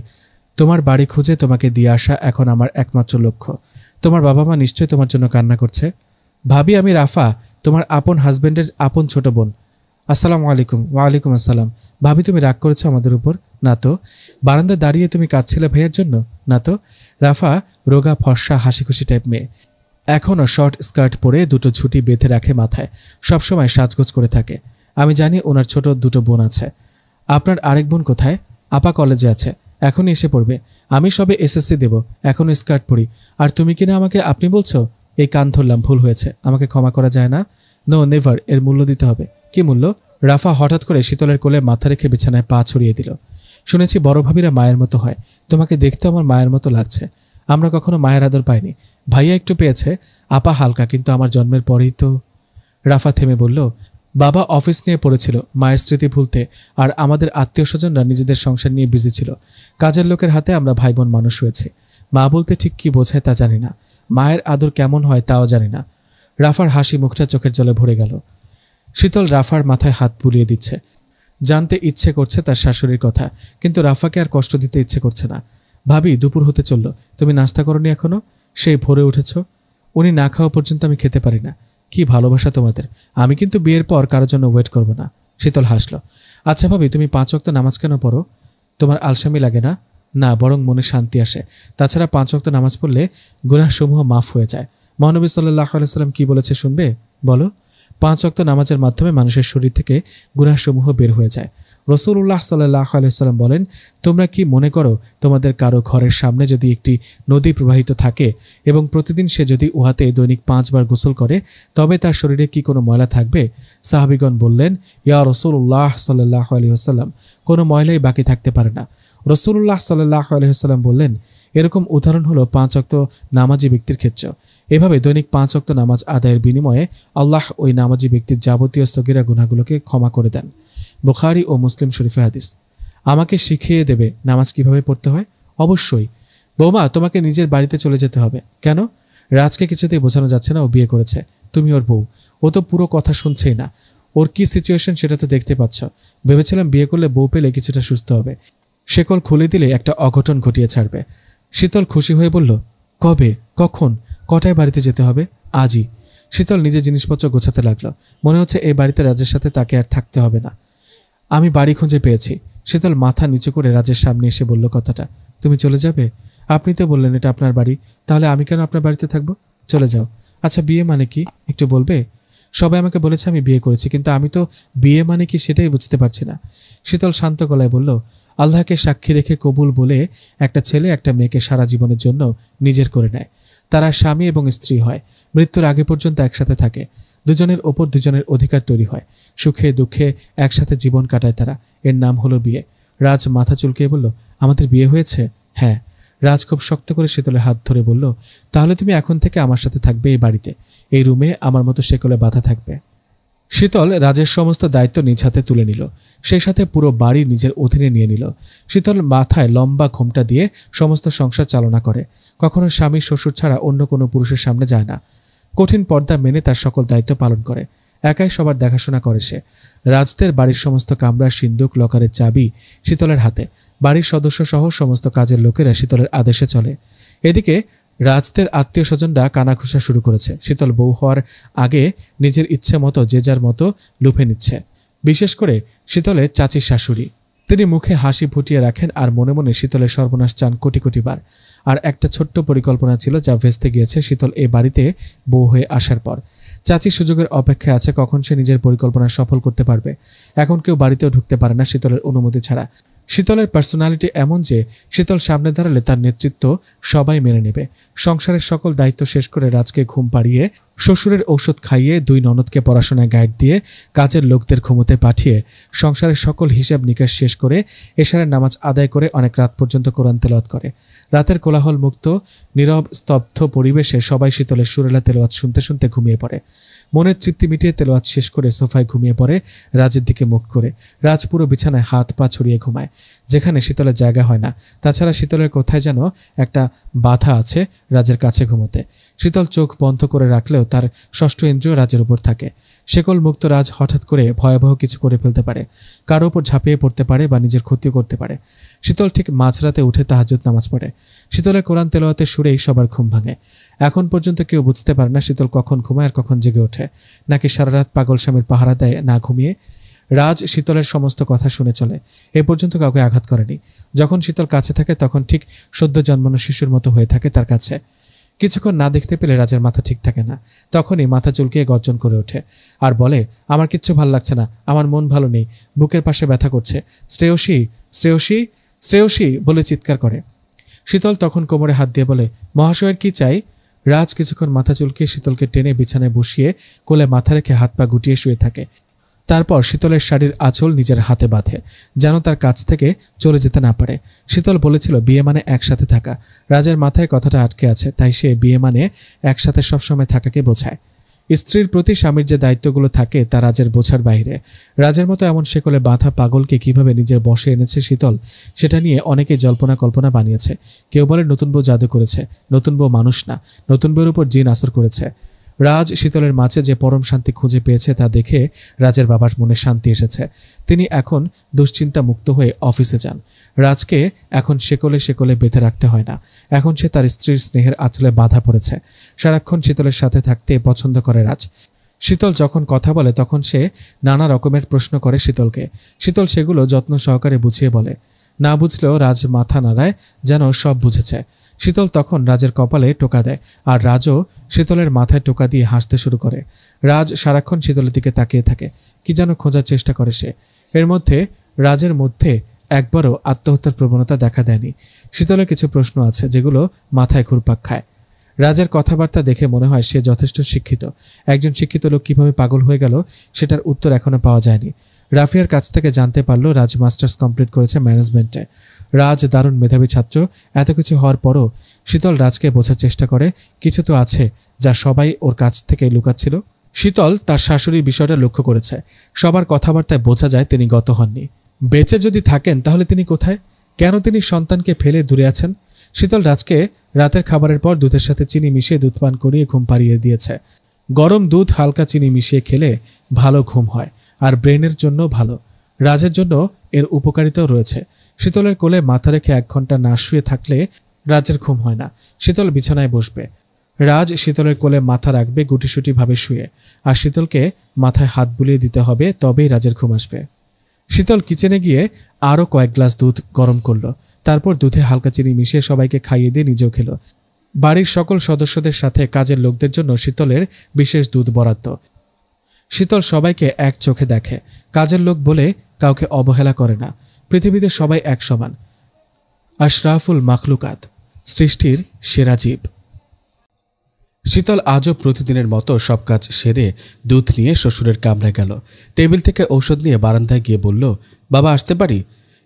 তোমার বাড়ি খুঁজে তোমাকে দিয়ে আসা এখন আমার একমাত্র লক্ষ্য। তোমার বাবা মা নিশ্চয়ই তোমার জন্য কান্না করছে। ভাবি, আমি রাফা, তোমার আপন হাজবেন্ডের আপন ছোট বোন। আসসালামু আলাইকুম। ওয়ালাইকুম আসসালাম। ভাবি, তুমি রাগ করেছো আমাদের উপর? না তো। বারান্দায় দাঁড়িয়ে তুমি কাঁদছিলে ভাইয়ের জন্য? না তো। রাফা রোগা ফর্সা হাসি খুশি টাইপ মেয়ে। এখনও শর্ট স্কার্ট পরে দুটো ঝুঁটি বেঁধে রাখে মাথায়। সবসময় সাজগোজ করে থাকে। আমি জানি ওনার ছোট দুটো বোন আছে। আপনার আরেক বোন কোথায়? আপা কলেজে আছে, এখনই এসে পড়বে। আমি সবে এসএসসি দেব, এখনও স্কার্ট পরি। আর তুমি কিনা আমাকে আপনি বলছো? এই কান ধরলাম, ভুল হয়েছে, আমাকে ক্ষমা করা যায় না? No, never. এর মূল্য দিতে হবে। কি মূল্য? রাফা হঠাৎ করে শীতলের কোলে মাথা রেখে বিছানায় পা ছড়িয়ে দিল। শুনেছি বড় ভাবিরা মায়ের মতো হয়। তোমাকে দেখতে আমার মায়ের মতো লাগছে। আমরা কখনো মায়ের আদর পাইনি। ভাইয়া একটু পেয়েছে, আপা হালকা, কিন্তু আমার জন্মের পরেই তো। রাফা থেমে বলল, বাবা অফিস নিয়ে পড়েছিল মায়ের স্মৃতি ভুলতে, আর আমাদের আত্মীয় স্বজনরা নিজেদের সংসার নিয়ে বিজি ছিল। কাজের লোকের হাতে আমরা ভাই বোন মানুষ হয়েছি। মা বলতে ঠিক কি বোঝায় তা জানি না। মায়ের আদর কেমন হয় তাও জানি না। রাফার হাসি মুখটা চোখের জলে ভরে গেল। শীতল রাফার মাথায় হাত বুলিয়ে দিচ্ছে। জানতে ইচ্ছে করছে তার শাশুড়ির কথা, কিন্তু রাফাকে আর কষ্ট দিতে ইচ্ছে করছে না। ভাবি, দুপুর হতে চলল, তুমি নাস্তা করনি এখনো? সেই ভোরে উঠেছ। উনি না খাওয়া পর্যন্ত আমি খেতে পারি না। কি ভালোবাসা তোমাদের। আমি কিন্তু বিয়ের পর কারোর জন্য ওয়েট করব না। শীতল হাসলো। আচ্ছা ভাবি, তুমি 5 ওয়াক্ত নামাজ কেন পড়ো? তোমার আলসামি লাগে না? না, বরং মনে শান্তি আসে। তাছাড়া 5 ওয়াক্ত নামাজ পড়লে গুনাহসমূহ মাফ হয়ে যায়। মহানবী সাল্লাল্লাহু আলাইহি সাল্লাম কি বলেছে শুনবে? বলো। 5 ওয়াক্ত নামাজের মাধ্যমে মানুষের শরীর থেকে গুনাহসমূহ বের হয়ে যায়। রাসূলুল্লাহ সাল্লাল্লাহু আলাইহি সাল্লাম বলেন, তোমরা কি মনে করো তোমাদের কারো ঘরের সামনে যদি একটি নদী প্রবাহিত থাকে এবং প্রতিদিন সে যদি উহাতে দৈনিক 5 বার গোসল করে, তবে তার শরীরে কি কোনো ময়লা থাকবে? সাহাবীগণ বললেন, ইয়া রাসূলুল্লাহ সাল্লাল্লাহু আলাইহি ওয়াসাল্লাম, কোনো ময়লাই বাকি থাকতে পারে না। রাসূলুল্লাহ সাল্লাল্লাহু আলাইহি ওয়াসাল্লাম বললেন, এরকম উদাহরণ হলো 5 ওয়াক্ত নামাজি ব্যক্তির ক্ষেত্রে। এভাবে দৈনিক 5 ওয়াক্ত নামাজ আদায়ের বিনিময়ে আল্লাহ ওই নামাজি ব্যক্তির যাবতীয় সগীরা গুনাহগুলোকে ক্ষমা করে দেন। বুখারী ও মুসলিম শরীফে হাদিস। আমাকে শিখিয়ে দেবে নামাজ কিভাবে পড়তে হয়? অবশ্যই। বৌমা, তোমাকে নিজের বাড়িতে চলে যেতে হবে। কেন? রাজকে কিছুতেই বোঝানো যাচ্ছে না ও বিয়ে করেছে, তুমি ওর বউ। ও তো পুরো কথা শুনছেই না। ওর কি সিচুয়েশন সেটা তো দেখতে পাচ্ছ। ভেবেছিলাম বিয়ে করলে বউ পেলে কিছুটা সুস্থ হবে, শেকল খুলে দিলে একটা অঘটন ঘটিয়ে ছাড়বে। শীতল খুশি হয়ে বলল, কবে, কখন, কটায় বাড়িতে যেতে হবে? আজই। শীতল নিজের জিনিসপত্র গোছাতে লাগলো। মনে হচ্ছে এই বাড়িতে রাজের সাথে তাকে আর থাকতে হবে না। আমি বাড়ি খুঁজে পেয়েছি। শীতল মাথা নিচু করে রাজের সামনে এসে বলল কথাটা। তুমি চলে যাবে? আপনি তো বললেন এটা আপনার বাড়ি, তাহলে আমি কেন আপনার বাড়িতে থাকবো? চলে যাও। আচ্ছা, বিয়ে মানে কি একটু বলবে? সবাই আমাকে বলেছে আমি বিয়ে করেছি, কিন্তু আমি তো বিয়ে মানে কি সেটাই বুঝতে পারছি না। শীতল শান্ত গলায় বলল, আল্লাহকে সাক্ষী রেখে কবুল বলে একটা ছেলে একটা মেয়েকে সারা জীবনের জন্য নিজের করে নেয়। তারা স্বামী এবং স্ত্রী হয়, মৃত্যুর আগে পর্যন্ত একসাথে থাকে। দুজনের ওপর দুজনের অধিকার তৈরি হয়, সুখে দুঃখে একসাথে জীবন কাটায় তারা। এর নাম হলো বিয়ে। রাজ মাথা চুলকিয়ে বলল, আমাদের বিয়ে হয়েছে? হ্যাঁ। রাজ খুব শক্ত করে শীতলের হাত ধরে বলল, তাহলে তুমি এখন থেকে আমার সাথে থাকবে এই বাড়িতে, এই রুমে আমার মতো শেকলে বাঁধা থাকবে। শীতল রাজের সমস্ত দায়িত্ব নিজ হাতে তুলে নিল, সেই সাথে পুরো বাড়ি নিজের অধীনে নিয়ে নিল। শীতল মাথায় লম্বা ঘোমটা দিয়ে সমস্ত সংসার চালনা করে, কখনো স্বামী শ্বশুর ছাড়া অন্য কোনো পুরুষের সামনে যায় না। কঠিন পর্দা মেনে তার সকল দায়িত্ব পালন করে, একাই সবার দেখাশোনা করে সে। রাজদের বাড়ির সমস্ত কামরা, সিন্দুক, লকারের চাবি শীতলের হাতে। বাড়ির সদস্য সহ সমস্ত কাজের লোকেরা শীতলের আদেশে চলে। এদিকে রাজদের আত্মীয় স্বজনরা কানাঘুষা শুরু করেছে। শীতল বউ হওয়ার আগে নিজের ইচ্ছে মতো যে যার মতো লুফে নিচ্ছে। বিশেষ করে শীতলের চাচির শাশুড়ি, তিনি মুখে হাসি ফুটিয়ে রাখেন আর মনে মনে শীতলের সর্বনাশ চান কোটি কোটি বার। আর একটা ছোট্ট পরিকল্পনা ছিল যা ভেস্তে গিয়েছে শীতল এই বাড়িতে বউ হয়ে আসার পর। চাচি সুযোগের অপেক্ষায় আছে কখন সে নিজের পরিকল্পনা সফল করতে পারবে। এখন কেউ বাড়িতেও ঢুকতে পারে না শীতলের অনুমতি ছাড়া। শীতলের পার্সোনালিটি এমন যে শীতল সামনে দাঁড়ালে তার নেতৃত্ব সবাই মেনে নেবে। সংসারের সকল দায়িত্ব শেষ করে রাজকে ঘুম পাড়িয়ে, শ্বশুরের ঔষধ খাইয়ে, দুই ননদকে পড়াশোনায় গাইড দিয়ে, কাজের লোকদের ঘুমোতে পাঠিয়ে, সংসারের সকল হিসাব নিকাশ শেষ করে এশারের নামাজ আদায় করে অনেক রাত পর্যন্ত কোরআন তেলাওয়াত করে। রাতের কোলাহল মুক্ত নীরব স্তব্ধ পরিবেশে সবাই শীতলের সুরেলা তেলাওয়াত শুনতে শুনতে ঘুমিয়ে পড়ে। মনের তৃপ্তি মিটিয়ে তেলাওয়াত শেষ করে সোফায় ঘুমিয়ে পড়ে রাজের দিকে মুখ করে। রাজ পুরো বিছানায় হাত পা ছড়িয়ে ঘুমায়, যেখানে শীতলের জায়গা হয় না। তাছাড়া শীতলের কোথায় যেন একটা বাধা আছে রাজের কাছে ঘুমোতে। শীতল চোখ বন্ধ করে রাখলেও তার ষষ্ঠ ইন্দ্রিয় রাজের উপর থাকে। শেকল মুক্ত রাজ হঠাৎ করে ভয়াবহ কিছু করে ফেলতে পারে, কারো উপর ঝাঁপিয়ে পড়তে পারে বা নিজের ক্ষতিও করতে পারে। শীতল ঠিক মাঝরাতে উঠে তাহাজ্জুদ নামাজ পড়ে। শীতলের কোরআন তেলাওয়াতের সুরেই সবার ঘুম ভাঙে। এখন পর্যন্ত কেউ বুঝতে পারে না শীতল কখন ঘুমায় আর কখন জেগে ওঠে, নাকি সারা রাত পাগল স্বামীর পাহারা দেয় না ঘুমিয়ে। রাজ শীতলের সমস্ত কথা শুনে চলে, এ পর্যন্ত কাউকে আঘাত করেনি। যখন শীতল কাছে থাকে তখন ঠিক সদ্য জন্মানো শিশুর মতো হয়ে থাকে তার কাছে। কিছুক্ষণ না দেখতে পেলে রাজের মাথা ঠিক থাকে না, তখনই মাথা চুলকিয়ে গর্জন করে ওঠে আর বলে, আমার কিচ্ছু ভাল লাগছে না, আমার মন ভালো নেই, বুকের পাশে ব্যথা করছে, শ্রেয়সী শ্রেয়সী শ্রেয়সী বলে চিৎকার করে। শীতল তখন কোমরে হাত দিয়ে বলে, মহাশয়ের কি চাই? রাজ কিছুক্ষণ মাথা চুলকিয়ে শীতলকে টেনে বিছানায় বসিয়ে কোলে মাথা রেখে হাত পা গুটিয়ে শুয়ে থাকে। তারপর শীতলের শাড়ির আঁচল নিজের হাতে বাঁধে, যেন তার কাছ থেকে চলে যেতে না পারে। শীতল বলেছিল বিয়ে মানে একসাথে থাকা। রাজের মাথায় কথাটা আটকে আছে, তাই সে বিয়ে মানে একসাথে সবসময় থাকাকে বোঝায়। স্ত্রীর প্রতি স্বামীর যে দায়িত্বগুলো থাকে তা রাজের বোঝার বাইরে। রাজের মতো এমন শেকলে বাঁধা পাগলকে কিভাবে নিজের বশে এনেছে শীতল, সেটা নিয়ে অনেকেই জল্পনা কল্পনা বানিয়েছে। কেউ বলে নতুন বউ জাদু করেছে, নতুন বউ মানুষ না, নতুন বউর উপর জিন আসর করেছে। রাজ শীতলের মাঝে যে পরম শান্তি খুঁজে পেয়েছে তা দেখে রাজের বাবার মনে শান্তি এসেছে। তিনি এখন দুশ্চিন্তা মুক্ত হয়ে অফিসে যান। রাজকে এখন শেকলে শেকলে বেঁধে রাখতে হয় না, এখন সে তার স্ত্রীর স্নেহের আঁচলে বাঁধা পড়েছে। সারাক্ষণ শীতলের সাথে থাকতে পছন্দ করে রাজ। শীতল যখন কথা বলে তখন সে নানা রকমের প্রশ্ন করে শীতলকে। শীতল সেগুলো যত্ন সহকারে বুঝিয়ে বলে। না বুঝলেও রাজ মাথা নাড়ায়, যেন সব বুঝেছে। শীতল তখন রাজের কপালে টোকা দেয় আর রাজও শীতলের মাথায় টোকা দিয়ে হাসতে শুরু করে। রাজ সারাক্ষণ শীতলের দিকে তাকিয়ে থাকে, কি যেন খোঁজার চেষ্টা করে সে। এর মধ্যে রাজের মধ্যে একবারও আত্মহত্যার প্রবণতা দেখা দেয়নি। শীতলের কিছু প্রশ্ন আছে যেগুলো মাথায় ঘুরপাক খায়। রাজের কথাবার্তা দেখে মনে হয় সে যথেষ্ট শিক্ষিত। একজন শিক্ষিত লোক কিভাবে পাগল হয়ে গেল সেটার উত্তর এখনো পাওয়া যায়নি। রাফিয়ার কাছ থেকে জানতে পারলো রাজ মাস্টার্স কমপ্লিট করেছে ম্যানেজমেন্টে। রাজ দারুণ মেধাবী ছাত্র। এত কিছু হওয়ার পরও শীতল রাজকে বোঝার চেষ্টা করে কিছু তো আছে যা সবাই ওর কাছ থেকে লুকাচ্ছিল। শীতল তার শাশুড়ির বিষয়টা লক্ষ্য করেছে। সবার কথাবার্তায় বোঝা যায় তিনি গত হননি। বেঁচে যদি থাকেন তাহলে তিনি কোথায়? কেন তিনি সন্তানকে ফেলে দূরে আছেন? শীতল রাজকে রাতের খাবারের পর দুধের সাথে চিনি মিশিয়ে দুধ পান করিয়ে ঘুম পাড়িয়ে দিয়েছে। গরম দুধ হালকা চিনি মিশিয়ে খেলে ভালো ঘুম হয়, আর ব্রেনের জন্য ভালো। রাজের জন্য এর উপকারিতাও রয়েছে। শীতলের কোলে মাথা রেখে 1 ঘন্টা না শুয়ে থাকলে রাজের ঘুম হয় না। শীতল বিছানায় বসবে, রাজ শীতলের কোলে মাথা রাখবে গুটিসুটি ভাবে শুয়ে, আর শীতলকে মাথায় হাত বুলিয়ে দিতে হবে, তবেই রাজের ঘুম আসবে। শীতল কিচেনে গিয়ে আরও কয়েক গ্লাস দুধ গরম করলো। তারপর দুধে হালকা চিনি মিশিয়ে সবাইকে খাইয়ে দিয়ে নিজেও খেল। বাড়ির সকল সদস্যদের সাথে কাজের লোকদের জন্য শীতলের বিশেষ দুধ বরাদ্দ। শীতল সবাইকে এক চোখে দেখে, কাজের লোক বলে কাউকে অবহেলা করে না। পৃথিবীতে সবাই এক সমান, আশরাফুল মাখলুকাত, সৃষ্টির সেরা জীব। শীতল আজও প্রতিদিনের মতো সব কাজ সেরে দুধ নিয়ে শ্বশুরের কামরায় গেল। টেবিল থেকে ঔষধ নিয়ে বারান্দায় গিয়ে বলল, বাবা আসতে পারি?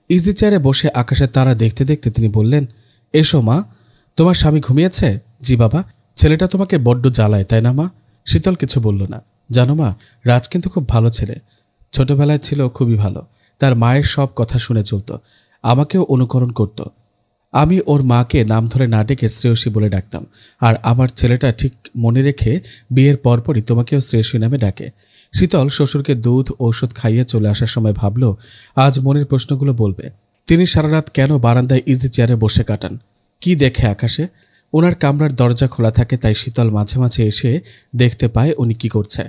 ইজি চেয়ারে বসে আকাশের তারা দেখতে দেখতে তিনি বললেন, এসো মা। তোমার স্বামী ঘুমিয়েছে? জি বাবা। ছেলেটা তোমাকে বড্ড জ্বালায়, তাই না মা? শীতল কিছু বলল না। জানো মা, রাজ কিন্তু খুব ভালো ছেলে। ছোটবেলায় ছিল খুবই ভালো। তার মায়ের সব কথা শুনে চলত, আমাকেও অনুকরণ করত। আমি ওর মাকে নাম ধরে না ডেকে শ্রেয়সী বলে ডাকতাম, আর আমার ছেলেটা ঠিক মনে রেখে বিয়ের পরপরই তোমাকেও শ্রেয়সী নামে ডাকে। শীতল শ্বশুরকে দুধ ঔষধ খাইয়ে চলে আসার সময় ভাবল আজ মনের প্রশ্নগুলো বলবে। তিনি সারা রাত কেন বারান্দায় ইজি চেয়ারে বসে কাটান? কি দেখে আকাশে? ওনার কামরার দরজা খোলা থাকে, তাই শীতল মাঝে মাঝে এসে দেখতে পায় উনি কি করছে।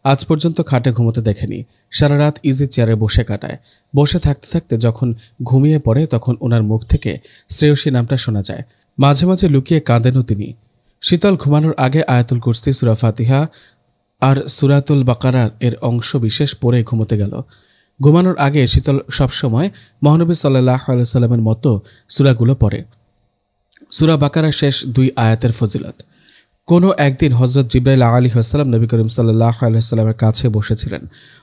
আজ পর্যন্ত খাটে ঘুমোতে দেখেনি, সারা রাত ইজি চেয়ারে বসে কাটায়। বসে থাকতে থাকতে যখন ঘুমিয়ে পড়ে তখন ওনার মুখ থেকে শ্রেয়সী নামটা শোনা যায়। মাঝে মাঝে লুকিয়ে কাঁদেনও তিনি। শীতল ঘুমানোর আগে আয়াতুল কুরসি, সূরা ফাতিহা আর সূরাতুল বাকারা এর অংশ বিশেষ পড়ে ঘুমোতে গেল। ঘুমানোর আগে শীতল সবসময় মহানবী সাল্লাল্লাহু আলাইহি ওয়াসাল্লামের মতো সূরাগুলো পড়ে। সূরা বাকারার শেষ 2 আয়াতের ফজিলত। কোনো একদিন হযরত জিবরাইল আলাইহিস সালাম নবী করিম সাল্লাল্লাহু আলাইহি ওয়াসাল্লামের কাছে বসেছিলেন।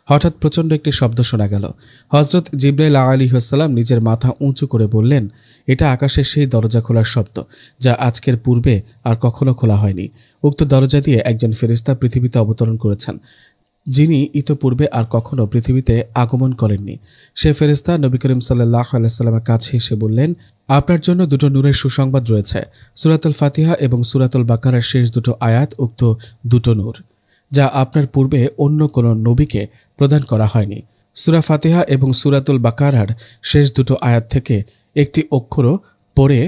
হঠাৎ প্রচণ্ড একটি শব্দ শোনা গেল। হযরত জিবরাইল আলাইহিস সালাম নিজের মাথা উঁচু করে বললেন, এটা আকাশের সেই দরজা খোলার শব্দ যা আজকের পূর্বে আর কখনো খোলা হয়নি। উক্ত দরজা দিয়ে একজন ফেরেশতা পৃথিবীতে অবতরণ করেছেন, যিনি ইতোপূর্বে আর কখনো পৃথিবীতে আগমন করেননি। সে ফেরেশতা নবী করিম সাল্লাল্লাহু আলাইহি ওয়াসাল্লামের কাছে এসে বললেন, আপনার জন্য 2 নূরের সুসংবাদ রয়েছে। সূরাতুল ফাতিহা এবং সূরাতুল বাকারার শেষ 2 আয়াত উক্ত 2 নূর, যা আপনার পূর্বে অন্য কোনো নবীকে প্রদান করা হয়নি। সূরা ফাতিহা এবং সূরাতুল বাকারার শেষ 2 আয়াত থেকে একটি অক্ষরও পড়ে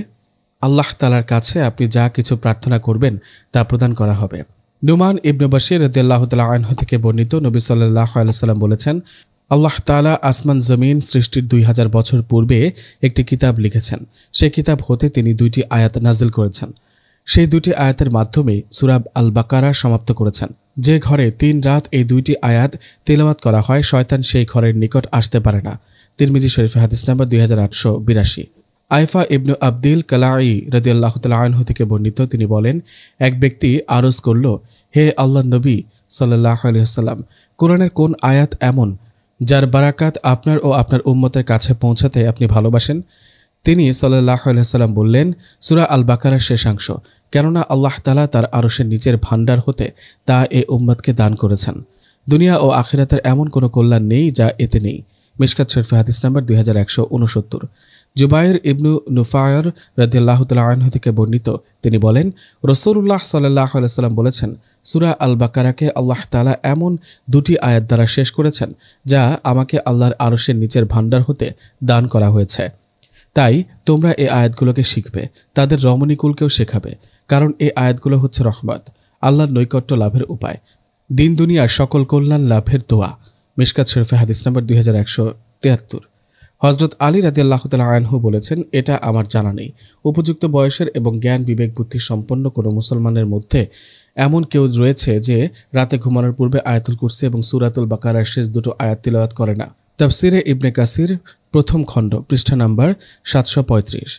আল্লাহ তাআলার কাছে আপনি যা কিছু প্রার্থনা করবেন তা প্রদান করা হবে। নুমান ইবনে বাশির রাদিয়াল্লাহু তাআলা আনহু থেকে বর্ণিত, নবী সাল্লাল্লাহু আলাইহি ওয়াসাল্লাম বলেছেন, আল্লাহ তাআলা আসমান জমিন সৃষ্টির 2000 বছর পূর্বে একটি কিতাব লিখেছেন। সেই কিতাব হতে তিনি 2টি আয়াত নাজিল করেছেন। সেই 2টি আয়াতের মাধ্যমে সূরা আল বাকারা সমাপ্ত করেছেন। যে ঘরে 3 রাত এই 2টি আয়াত তেলাওয়াত করা হয়, শয়তান সেই ঘরের নিকট আসতে পারে না। তিরমিজি শরীফে হাদিস নাম্বার 2882। আইফা ইবনু আবদিল কালাই রাদিয়াল্লাহু তাআলা আনহু থেকে বর্ণিত, তিনি বলেন, এক ব্যক্তি আরজ করল, হে আল্লাহর নবী সাল্লাল্লাহু আলাইহি ওয়াসাল্লাম, কোরআনের কোন আয়াত এমন যার বারাকাত আপনার ও আপনার উম্মতের কাছে পৌঁছাতে আপনি ভালোবাসেন? তিনি সাল্লাল্লাহু আলাইহি ওয়াসাল্লাম বললেন, সূরা আল বাকারার শেষাংশ, কেননা আল্লাহ তাআলা তার আরশের নিচের ভান্ডার হতে তা এ উম্মতকে দান করেছেন। দুনিয়া ও আখিরাতের এমন কোনো কল্যাণ নেই যা এতে নেই। মিশকাত শরীফে হাদিস নাম্বার 2169। জুবাইর ইবনু নুফায়র রাদিয়াল্লাহু তাআলা আনহু থেকে বর্ণিত, তিনি বলেন, রাসূলুল্লাহ সাল্লাল্লাহু আলাইহি ওয়াসাল্লাম বলেছেন, সূরা আল বাকারাকে আল্লাহ তাআলা এমন 2টি আয়াত দ্বারা শেষ করেছেন যা আমাকে আল্লাহর আরশের নিচের ভান্ডার হতে দান করা হয়েছে। তাই তোমরা এই আয়াতগুলোকে শিখবে, তাদের রমণীকুলকেও শেখাবে, কারণ এই আয়াতগুলো হচ্ছে রহমত, আল্লাহর নৈকট্য লাভের উপায়, দিন দুনিয়ার সকল কল্যাণ লাভের দোয়া। মিশকাত শরীফে হাদিস নাম্বার 2173। হযরত আলী রাদিয়াল্লাহু তাআলা আনহু বলেছেন, এটা আমার জানা নেই, উপযুক্ত বয়সের এবং জ্ঞান বিবেক বুদ্ধি সম্পন্ন কোনো মুসলমানের মধ্যে এমন কেউ রয়েছে যে রাতে ঘুমানোর পূর্বে আয়াতুল কুরসি এবং সূরাতুল বাকারার শেষ 2 আয়াত তিলাওয়াত করে না। তাফসিরে ইবনে কাসির 1ম খণ্ড, পৃষ্ঠা নাম্বার 735।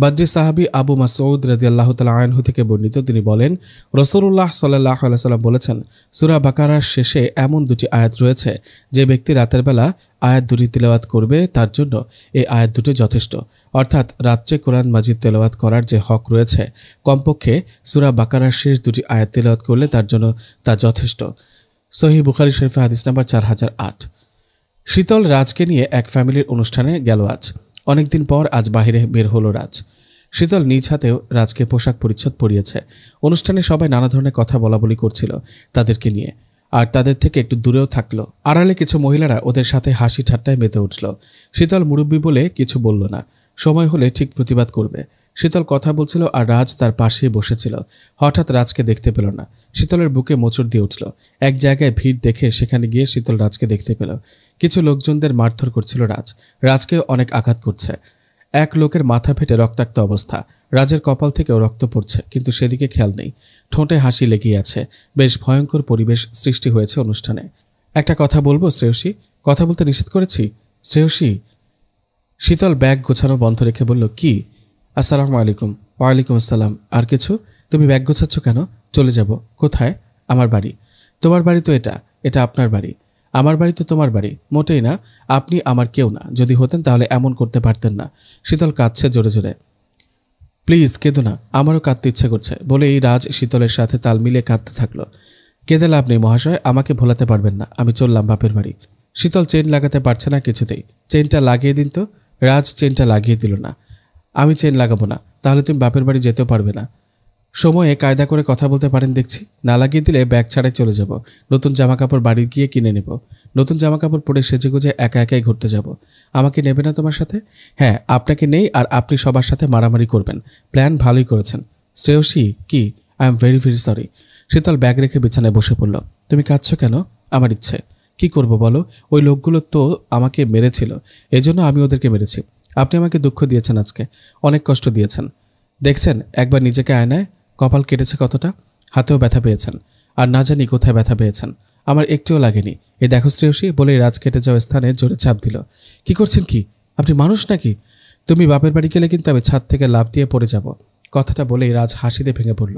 বদরি সাহাবী আবু মাসউদ রাদিয়াল্লাহু তাআলা আনহু থেকে বর্ণিত, তিনি বলেন, রাসূলুল্লাহ সাল্লাল্লাহু আলাইহি ওয়াসাল্লাম বলেছেন, সূরা বাকারার শেষে এমন দুটি আয়াত রয়েছে, যে ব্যক্তি রাতের বেলা আয়াত দুটি তিলাওয়াত করবে তার জন্য এই আয়াত দুটি যথেষ্ট। অর্থাৎ রাত্রে কোরআন মাজিদ তেলাওয়াত করার যে হক রয়েছে, কমপক্ষে সূরা বাকারার শেষ দুটি আয়াত তেলাওয়াত করলে তার জন্য তা যথেষ্ট। সহিহ বুখারী শরীফে হাদিস নাম্বার 4008। শীতল রাজকে নিয়ে এক ফ্যামিলির অনুষ্ঠানে গেল আজ। অনেকদিন পর আজ বাহিরে বের হলো রাজ। শীতল নিজ হাতেও রাজকে পোশাক পরিচ্ছদ পরিয়েছে। অনুষ্ঠানে সবাই নানা ধরনের কথা বলাবলি করছিল তাদেরকে নিয়ে, আর তাদের থেকে একটু দূরেও থাকলো। আড়ালে কিছু মহিলারা ওদের সাথে হাসি ঠাট্টায় মেতে উঠল। শীতল মুরব্বী বলে কিছু বলল না, সময় হলে ঠিক প্রতিবাদ করবে। শীতল কথা বলছিল আর রাজ তার পাশেই বসেছিল। হঠাৎ রাজকে দেখতে পেল না। শীতলের বুকে মোচড় দিয়ে উঠল। এক জায়গায় ভিড় দেখে সেখানে গিয়ে শীতল রাজকে দেখতে পেল। কিছু লোকজনদের মারধর করছিল রাজ। রাজকেও অনেক আঘাত করছে। এক লোকের মাথা ফেটে রক্তাক্ত অবস্থা। রাজের কপাল থেকেও রক্ত পড়ছে, কিন্তু সেদিকে খেয়াল নেই। ঠোঁটে হাসি লেগেই আছে। বেশ ভয়ঙ্কর পরিবেশ সৃষ্টি হয়েছে অনুষ্ঠানে। একটা কথা বলবো শ্রেয়সী? কথা বলতে নিষেধ করেছি শ্রেয়সী? শীতল ব্যাগ গোছানো বন্ধ রেখে বলল, কি? আসসালামু আলাইকুম। ওয়ালাইকুম আসসালাম। আর কিছু? তুমি ব্যাগ গোছাচ্ছ কেন? চলে যাব। কোথায়? আমার বাড়ি। তোমার বাড়ি তো এটা, এটা আপনার বাড়ি। আমার বাড়ি তো তোমার বাড়ি। মোটেই না, আপনি আমার কেউ না। যদি হতেন তাহলে এমন করতে পারতেন না। শীতল কাঁদছে জোরে জোরে। প্লিজ কেঁদো না, আমারও কাঁদতে ইচ্ছে করছে বলে এই রাজ শীতলের সাথে তাল মিলিয়ে কাঁদতে থাকলো। কেঁদে লাভ নেই মহাশয়, আমাকে ভোলাতে পারবেন না। আমি চললাম বাপের বাড়ি। শীতল চেন লাগাতে পারছে না কিছুতেই। চেনটা লাগিয়ে দিন তো। রাজ চেনটা লাগিয়ে দিল না। আমি চেন লাগাবো না। তাহলে তুমি বাপের বাড়ি যেতেও পারবে না। সময়ে কায়দা করে কথা বলতে পারেন দেখছি। না লাগিয়ে দিলে ব্যাগ ছাড়াই চলে যাব। নতুন জামাকাপড় বাড়ি গিয়ে কিনে নেব। নতুন জামাকাপড় পরে সেজেগুজে একা একাই ঘুরতে যাব। আমাকে নেবে না তোমার সাথে? হ্যাঁ, আপনাকে নেই, আর আপনি সবার সাথে মারামারি করবেন। প্ল্যান ভালোই করেছেন। শ্রেয়সী, কি? I am very very sorry. শীতল ব্যাগ রেখে বিছানায় বসে পড়ল। তুমি কাঁদছো কেন? আমার ইচ্ছে। কি করব বলো? ওই লোকগুলো তো আমাকে মেরেছিল, এজন্য আমি ওদেরকে মেরেছি। আপনি আমাকে দুঃখ দিয়েছেন, আজকে অনেক কষ্ট দিয়েছেন। দেখছেন একবার নিজেকে আয়নায়? কপাল কেটেছে কতটা। হাতেও ব্যথা পেয়েছেন, আর না জানি কোথায় ব্যথা পেয়েছেন। আমার একটুও লাগেনি। এ দেখো শ্রেয়সী বলে রাজ কেটে যাওয়া স্থানে জোরে চাপ দিল। কি করছেন কি? আপনি মানুষ নাকি? তুমি বাপের বাড়ি গেলে কিন্তু আমি ছাদ থেকে লাফ দিয়ে পড়ে যাব। কথাটা বলেই রাজ হাসিতে ভেঙে পড়ল।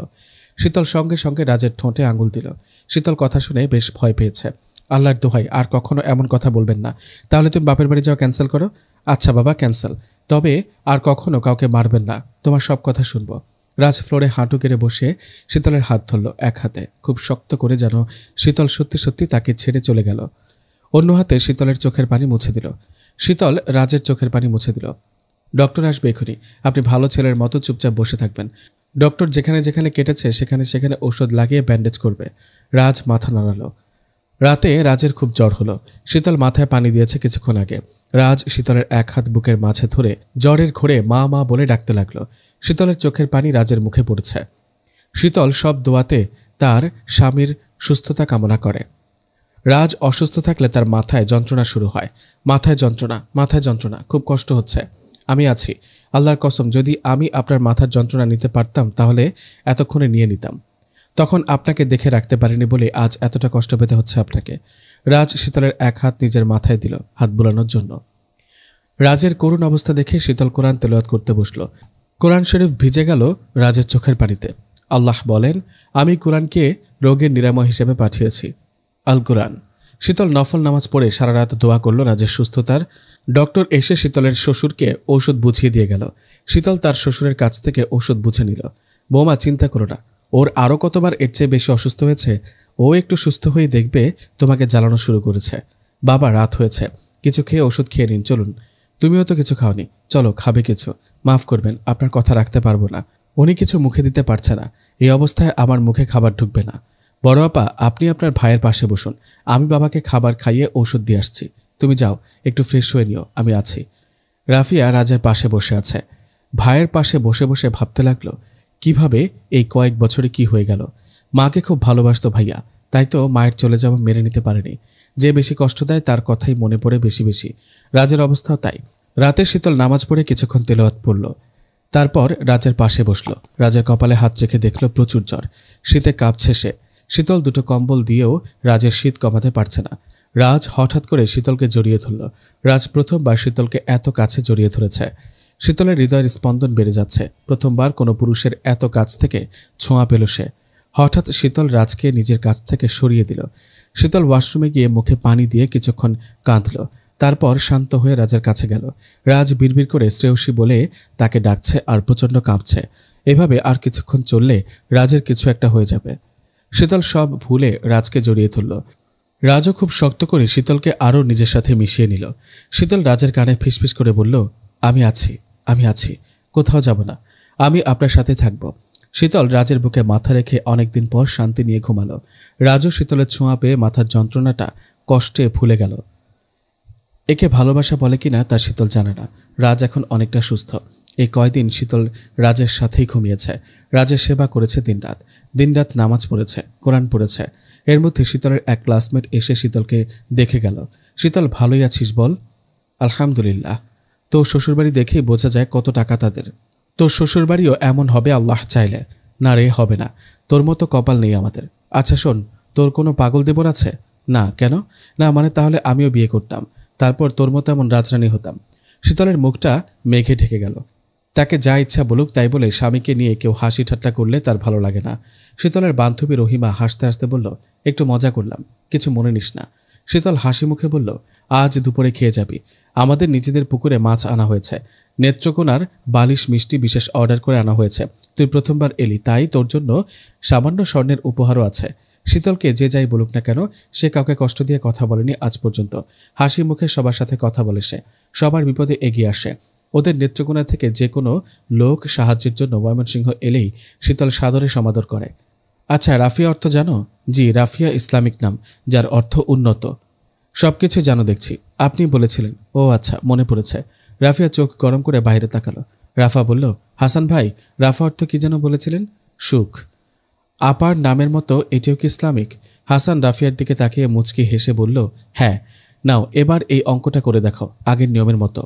শীতল সঙ্গে সঙ্গে রাজের ঠোঁটে আঙুল দিল। শীতল কথা শুনে বেশ ভয় পেয়েছে। আল্লাহর দোহাই, আর কখনো এমন কথা বলবেন না। তাহলে তুমি বাপের বাড়ি যাওয়া ক্যান্সেল করো। আচ্ছা বাবা, ক্যান্সেল। তবে আর কখনো কাউকে মারবেন না। তোমার সব কথা শুনবো। রাজ ফ্লোরে হাঁটু কেড়ে বসে শীতলের হাত ধরল এক হাতে, খুব শক্ত করে, যেন শীতল সত্যি সত্যি তাকে ছেড়ে চলে গেল। অন্য হাতে শীতলের চোখের পানি মুছে দিল। শীতল রাজের চোখের পানি মুছে দিল। ডক্টর আসবে এখনই। আপনি ভালো ছেলের মতো চুপচাপ বসে থাকবেন। ডক্টর যেখানে যেখানে কেটেছে সেখানে সেখানে ঔষধ লাগিয়ে ব্যান্ডেজ করবে। রাজ মাথা নাড়ালো। রাতে রাজের খুব জ্বর হলো। শীতল মাথায় পানি দিয়েছে কিছুক্ষণ আগে। রাজ শীতলের এক হাত বুকের মাঝে ধরে জ্বরের ঘোরে মা মা বলে ডাকতে লাগলো। শীতলের চোখের পানি রাজের মুখে পড়েছে। শীতল সব দোয়াতে তার স্বামীর সুস্থতা কামনা করে। রাজ অসুস্থ থাকলে তার মাথায় যন্ত্রণা শুরু হয়। মাথায় যন্ত্রণা, মাথায় যন্ত্রণা, খুব কষ্ট হচ্ছে। আমি আছি, আল্লাহর কসম, যদি আমি আপনার মাথার যন্ত্রণা নিতে পারতাম তাহলে এতক্ষণে নিয়ে নিতাম। তখন আপনাকে দেখে রাখতে পারিনি বলে আজ এতটা কষ্ট পেতে হচ্ছে আপনাকে। রাজ শীতলের এক হাত নিজের মাথায় দিল হাত বুলানোর জন্য। রাজের করুণ অবস্থা দেখে শীতল কোরআন তেলাওয়াত করতে বসল। কোরআন শরীফ ভিজে গেল রাজের চোখের পানিতে। আল্লাহ বলেন, আমি কোরআনকে রোগের নিরাময় হিসেবে পাঠিয়েছি। আল কোরআন। শীতল নফল নামাজ পড়ে সারা রাত দোয়া করল রাজের সুস্থতার। ডক্টর এসে শীতলের শ্বশুরকে ঔষধ বুঝিয়ে দিয়ে গেল। শীতল তার শ্বশুরের কাছ থেকে ঔষধ বুঝে নিল। বৌমা, চিন্তা করো না, ওর আরও কতবার এর চেয়ে বেশি অসুস্থ হয়েছে। ও একটু সুস্থ হয়ে দেখবে তোমাকে জ্বালানো শুরু করেছে। বাবা, রাত হয়েছে, কিছু খেয়ে ওষুধ খেয়ে নিন। চলুন। তুমিও তো কিছু খাওনি, চলো খাবে কিছু। মাফ করবেন, আপনার কথা রাখতে পারবো না। উনি কিছু মুখে দিতে পারছে না। এই অবস্থায় আমার মুখে খাবার ঢুকবে না। বড় আপা, আপনি আপনার ভাইয়ের পাশে বসুন। আমি বাবাকে খাবার খাইয়ে ঔষধ দিয়ে আসছি। তুমি যাও, একটু ফ্রেশ হয়ে নিও, আমি আছি। রাফিয়া রাজের পাশে বসে আছে। ভাইয়ের পাশে বসে বসে ভাবতে লাগলো, কিভাবে এই কয়েক বছরে কি হয়ে গেল। মাকে খুব ভালোবাসতো ভাইয়া, তাই তো মায়ের চলে যাওয়া মেনে নিতে পারেনি। যে বেশি কষ্ট দেয় তার কথাই মনে পড়ে বেশি বেশি। রাজের অবস্থাও তাই। রাতে শীতল নামাজ পড়ে কিছুক্ষণ তেলাওয়াত পড়ল। তারপর রাজের পাশে বসল। রাজের কপালে হাত রেখে দেখল প্রচুর জ্বর। শীতে কাঁপছে সে। শীতল দুটো কম্বল দিয়েও রাজের শীত কমাতে পারছে না। রাজ হঠাৎ করে শীতলকে জড়িয়ে ধরল। রাজ প্রথমবার শীতলকে এত কাছে জড়িয়ে ধরেছে। শীতলের হৃদয়ের স্পন্দন বেড়ে যাচ্ছে। প্রথমবার কোনো পুরুষের এত কাছ থেকে ছোঁয়া পেল সে। হঠাৎ শীতল রাজকে নিজের কাছ থেকে সরিয়ে দিল। শীতল ওয়াশরুমে গিয়ে মুখে পানি দিয়ে কিছুক্ষণ কাঁদল। তারপর শান্ত হয়ে রাজের কাছে গেল। রাজ বিড়বিড় করে শ্রেয়সী বলে তাকে ডাকছে আর প্রচণ্ড কাঁপছে। এভাবে আর কিছুক্ষণ চললে রাজের কিছু একটা হয়ে যাবে। শীতল সব ভুলে রাজকে জড়িয়ে ধরল। রাজও খুব শক্ত করে শীতলকে আরও নিজের সাথে মিশিয়ে নিল। শীতল রাজের কানে ফিসফিস করে বলল, আমি আছি, কোথাও যাব না, আমি আপনার সাথে থাকব। শীতল রাজের বুকে মাথা রেখে অনেকদিন পর শান্তি নিয়ে ঘুমালো। রাজও শীতলের ছোঁয়া পেয়ে মাথার যন্ত্রণাটা কষ্টে ভুলে গেল। একে ভালোবাসা বলে কিনা তা শীতল জানে না। রাজ এখন অনেকটা সুস্থ। এই কয়দিন শীতল রাজের সাথেই ঘুমিয়েছে। রাজের সেবা করেছে দিনরাত নামাজ পড়েছে, কোরআন পড়েছে। এর মধ্যে শীতলের এক ক্লাসমেট এসে শীতলকে দেখে গেল। শীতল, ভালোই আছিস বল? আলহামদুলিল্লাহ। তোর শ্বশুরবাড়ি দেখেই বোঝা যায় কত টাকা তাদের। তোর শ্বশুরবাড়িও এমন হবে আল্লাহ চাইলে। না রে, হবে না। তোর মতো কপাল নেই আমাদের। আচ্ছা শোন, তোর কোনো পাগল দেবর আছে? না। কেন? না মানে তাহলে আমিও বিয়ে করতাম, তারপর তোর মতো এমন রাজরানী হতাম। শীতলের মুখটা মেঘে ঢেকে গেল। তাকে যা ইচ্ছা বলুক তাই বলে স্বামীকে নিয়ে কেউ হাসি ঠাট্টা করলে তার ভালো লাগে না। শীতলের বান্ধবী রহিমা হাসতে হাসতে বলল, একটু মজা করলাম, কিছু মনে নিস না। শীতল হাসি মুখে বলল, আজ দুপুরে খেয়ে যাবি। আমাদের নিজেদের পুকুরে মাছ আনা হয়েছে। নেত্রকোনার বালিশ মিষ্টি বিশেষ অর্ডার করে আনা হয়েছে। তুই প্রথমবার এলি, তাই তোর জন্য সামান্য স্বর্ণের উপহারও আছে। শীতলকে যে যাই বলুক না কেন, সে কাউকে কষ্ট দিয়ে কথা বলেনি আজ পর্যন্ত। হাসি মুখে সবার সাথে কথা বলে সে, সবার বিপদে এগিয়ে আসে। ওদের নেত্রকোনা থেকে যে কোনো লোক সাহায্যের জন্য ময়মনসিংহ এলেই শীতল সাদরে সমাদর করে। আচ্ছা, রাফিয়া অর্থ জানো? জি, রাফিয়া ইসলামিক নাম, যার অর্থ উন্নত। সবকিছু জানো দেখছি, আপনি বলেছিলেন। ও আচ্ছা, মনে পড়েছে। রাফিয়া চোখ গরম করে বাইরে তাকালো। রাফা বলল, হাসান ভাই, রাফা অর্থ কি যেন বলেছিলেন? সুখ। আপার নামের মতো এটিও কি ইসলামিক? হাসান রাফিয়ার দিকে তাকিয়ে মুচকি হেসে বলল, হ্যাঁ। নাও এবার এই অঙ্কটা করে দেখাও আগের নিয়মের মতো।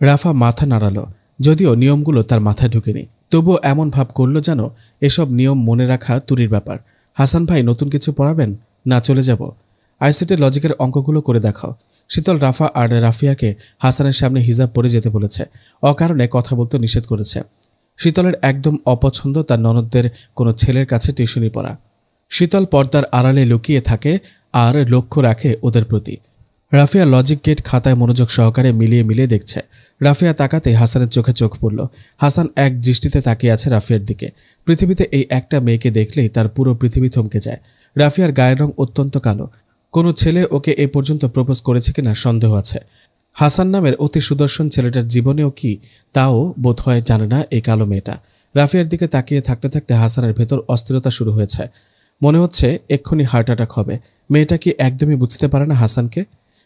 রাফা মাথা নাড়ালো, যদিও নিয়মগুলো তার মাথায় ঢুকেনি। তবুও এমন ভাব করল যেন এসব নিয়ম মনে রাখা তুরির ব্যাপার। হাসান ভাই, নতুন কিছু পড়াবেন? না, চলে যাব। আইসিটির লজিকের অঙ্কগুলো করে দেখাও। শীতল রাফা আর রাফিয়াকে হাসানের সামনে হিজাব পরে যেতে বলেছে। অকারণে কথা বলতে নিষেধ করেছে। শীতলের একদম অপছন্দ তার ননদদের কোনো ছেলের কাছে টিউশনি পড়া। শীতল পর্দার আড়ালে লুকিয়ে থাকে আর লক্ষ্য রাখে ওদের প্রতি। রাফিয়া লজিক গেট খাতায় মনোযোগ সহকারে মিলিয়ে দেখছে। রাফিয়া তাকাতে হাসানের চোখে চোখ পড়ল। হাসান এক দৃষ্টিতে তাকিয়ে আছে রাফিয়ার দিকে। পৃথিবীতে এই একটা মেয়েকে দেখলেই তার পুরো পৃথিবী থমকে যায়। রাফিয়ার গায়ের রং অত্যন্ত কালো। কোনো ছেলে ওকে এ পর্যন্ত প্রপোজ করেছে কিনা সন্দেহ আছে। হাসান নামের অতি সুদর্শন ছেলেটার জীবনেও কি তাও বোধহয় জানে না এই কালো মেয়েটা। রাফিয়ার দিকে তাকিয়ে থাকতে থাকতে হাসানের ভেতর অস্থিরতা শুরু হয়েছে। মনে হচ্ছে এক্ষুনি হার্ট অ্যাটাক হবে। মেয়েটা কি একদমই বুঝতে পারে না হাসানকে?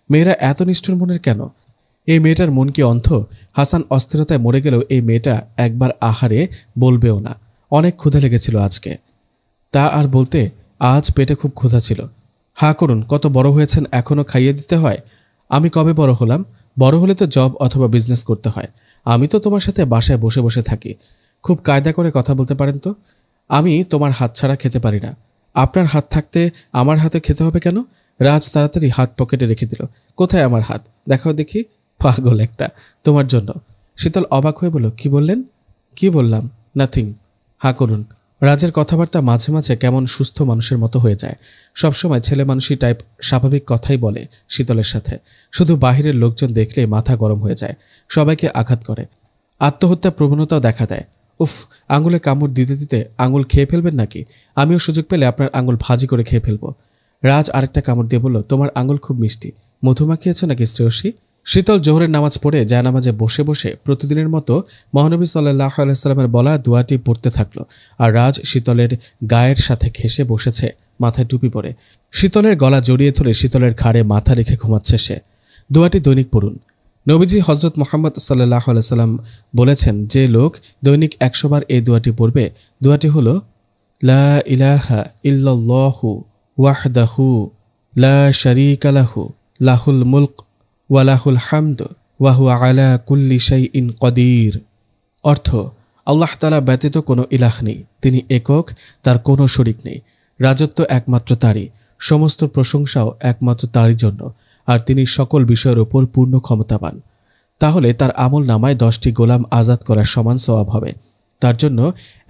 মেয়েরা এত নিষ্ঠুর মনের কেন? এই মেয়েটার মন কি অন্ধ? হাসান অস্থিরতায় মরে গেলেও এই মেয়েটা একবার আহারে বলবেও না। অনেক ক্ষুধা লেগেছিল আজকে। তা আর বলতে, আজ পেটে খুব ক্ষুধা ছিল। হা করুন, কত বড় হয়েছেন এখনও খাইয়ে দিতে হয়? আমি কবে বড় হলাম? বড় হলে তো জব অথবা বিজনেস করতে হয়। আমি তো তোমার সাথে বাসায় বসে বসে থাকি। খুব কায়দা করে কথা বলতে পারেন তো? আমি তোমার হাত ছাড়া খেতে পারি না। আপনার হাত থাকতে আমার হাতে খেতে হবে কেন? রাজ তাড়াতাড়ি হাত পকেটে রেখে দিল। কোথায় আমার হাত? দেখাও দেখি। পাগল একটা, তোমার জন্য। শীতল অবাক হয়ে বলল, কি বললেন? কি বললাম? নাথিং। হা করুন। রাজের কথাবার্তা মাঝে মাঝে কেমন সুস্থ মানুষের মতো হয়ে যায়। সবসময় ছেলে মানুষই টাইপ স্বাভাবিক কথাই বলে শীতলের সাথে। শুধু বাহিরের লোকজন দেখলে মাথা গরম হয়ে যায়, সবাইকে আঘাত করে, আত্মহত্যা প্রবণতাও দেখা দেয়। উফ, আঙুলে কামড় দিতে দিতে আঙুল খেয়ে ফেলবেন নাকি? আমিও সুযোগ পেলে আপনার আঙুল ভাজি করে খেয়ে ফেলবো। রাজ আরেকটা কামড় দিয়ে বলল, তোমার আঙুল খুব মিষ্টি। মধু মাখিয়েছ নাকি শ্রেয়সী? শীতল জোহরের নামাজ পড়ে জায়নামাজে বসে বসে প্রতিদিনের মতো মহানবী সাল্লাল্লাহু আলাইহি সাল্লামের বলা দোয়াটি পড়তে থাকলো। আর রাজ শীতলের গায়ের সাথে ঘেঁষে বসেছে, মাথায় টুপি পরে। শীতলের গলা জড়িয়ে ধরে শীতলের ঘাড়ে মাথা রেখে ঘুমাচ্ছে সে। দোয়াটি দৈনিক পড়ুন। নবীজি হজরত মুহাম্মদ সাল্লাল্লাহু আলাইহি সাল্লাম বলেছেন, যে লোক দৈনিক 100 বার এই দোয়াটি পড়বে, দোয়াটি হলো, লা ইলাহা ইল্লাল্লাহু ওয়াহদাহু লা শারীকা লাহু লাহুল মুলক ওয়ালাহুল হামদ ওয়াহুয়া আলা কুল্লি শাইইন কদির। অর্থ, আল্লাহ তাআলা ব্যতীত কোনো ইলাহ নেই, তিনি একক, তার কোনো শরিক নেই। রাজত্ব একমাত্র তারই, সমস্ত প্রশংসাও একমাত্র তারই জন্য, আর তিনি সকল বিষয়ের উপর পূর্ণ ক্ষমতাবান। তাহলে তার আমল নামায় 10টি গোলাম আজাদ করার সমান সওয়াব হবে। তার জন্য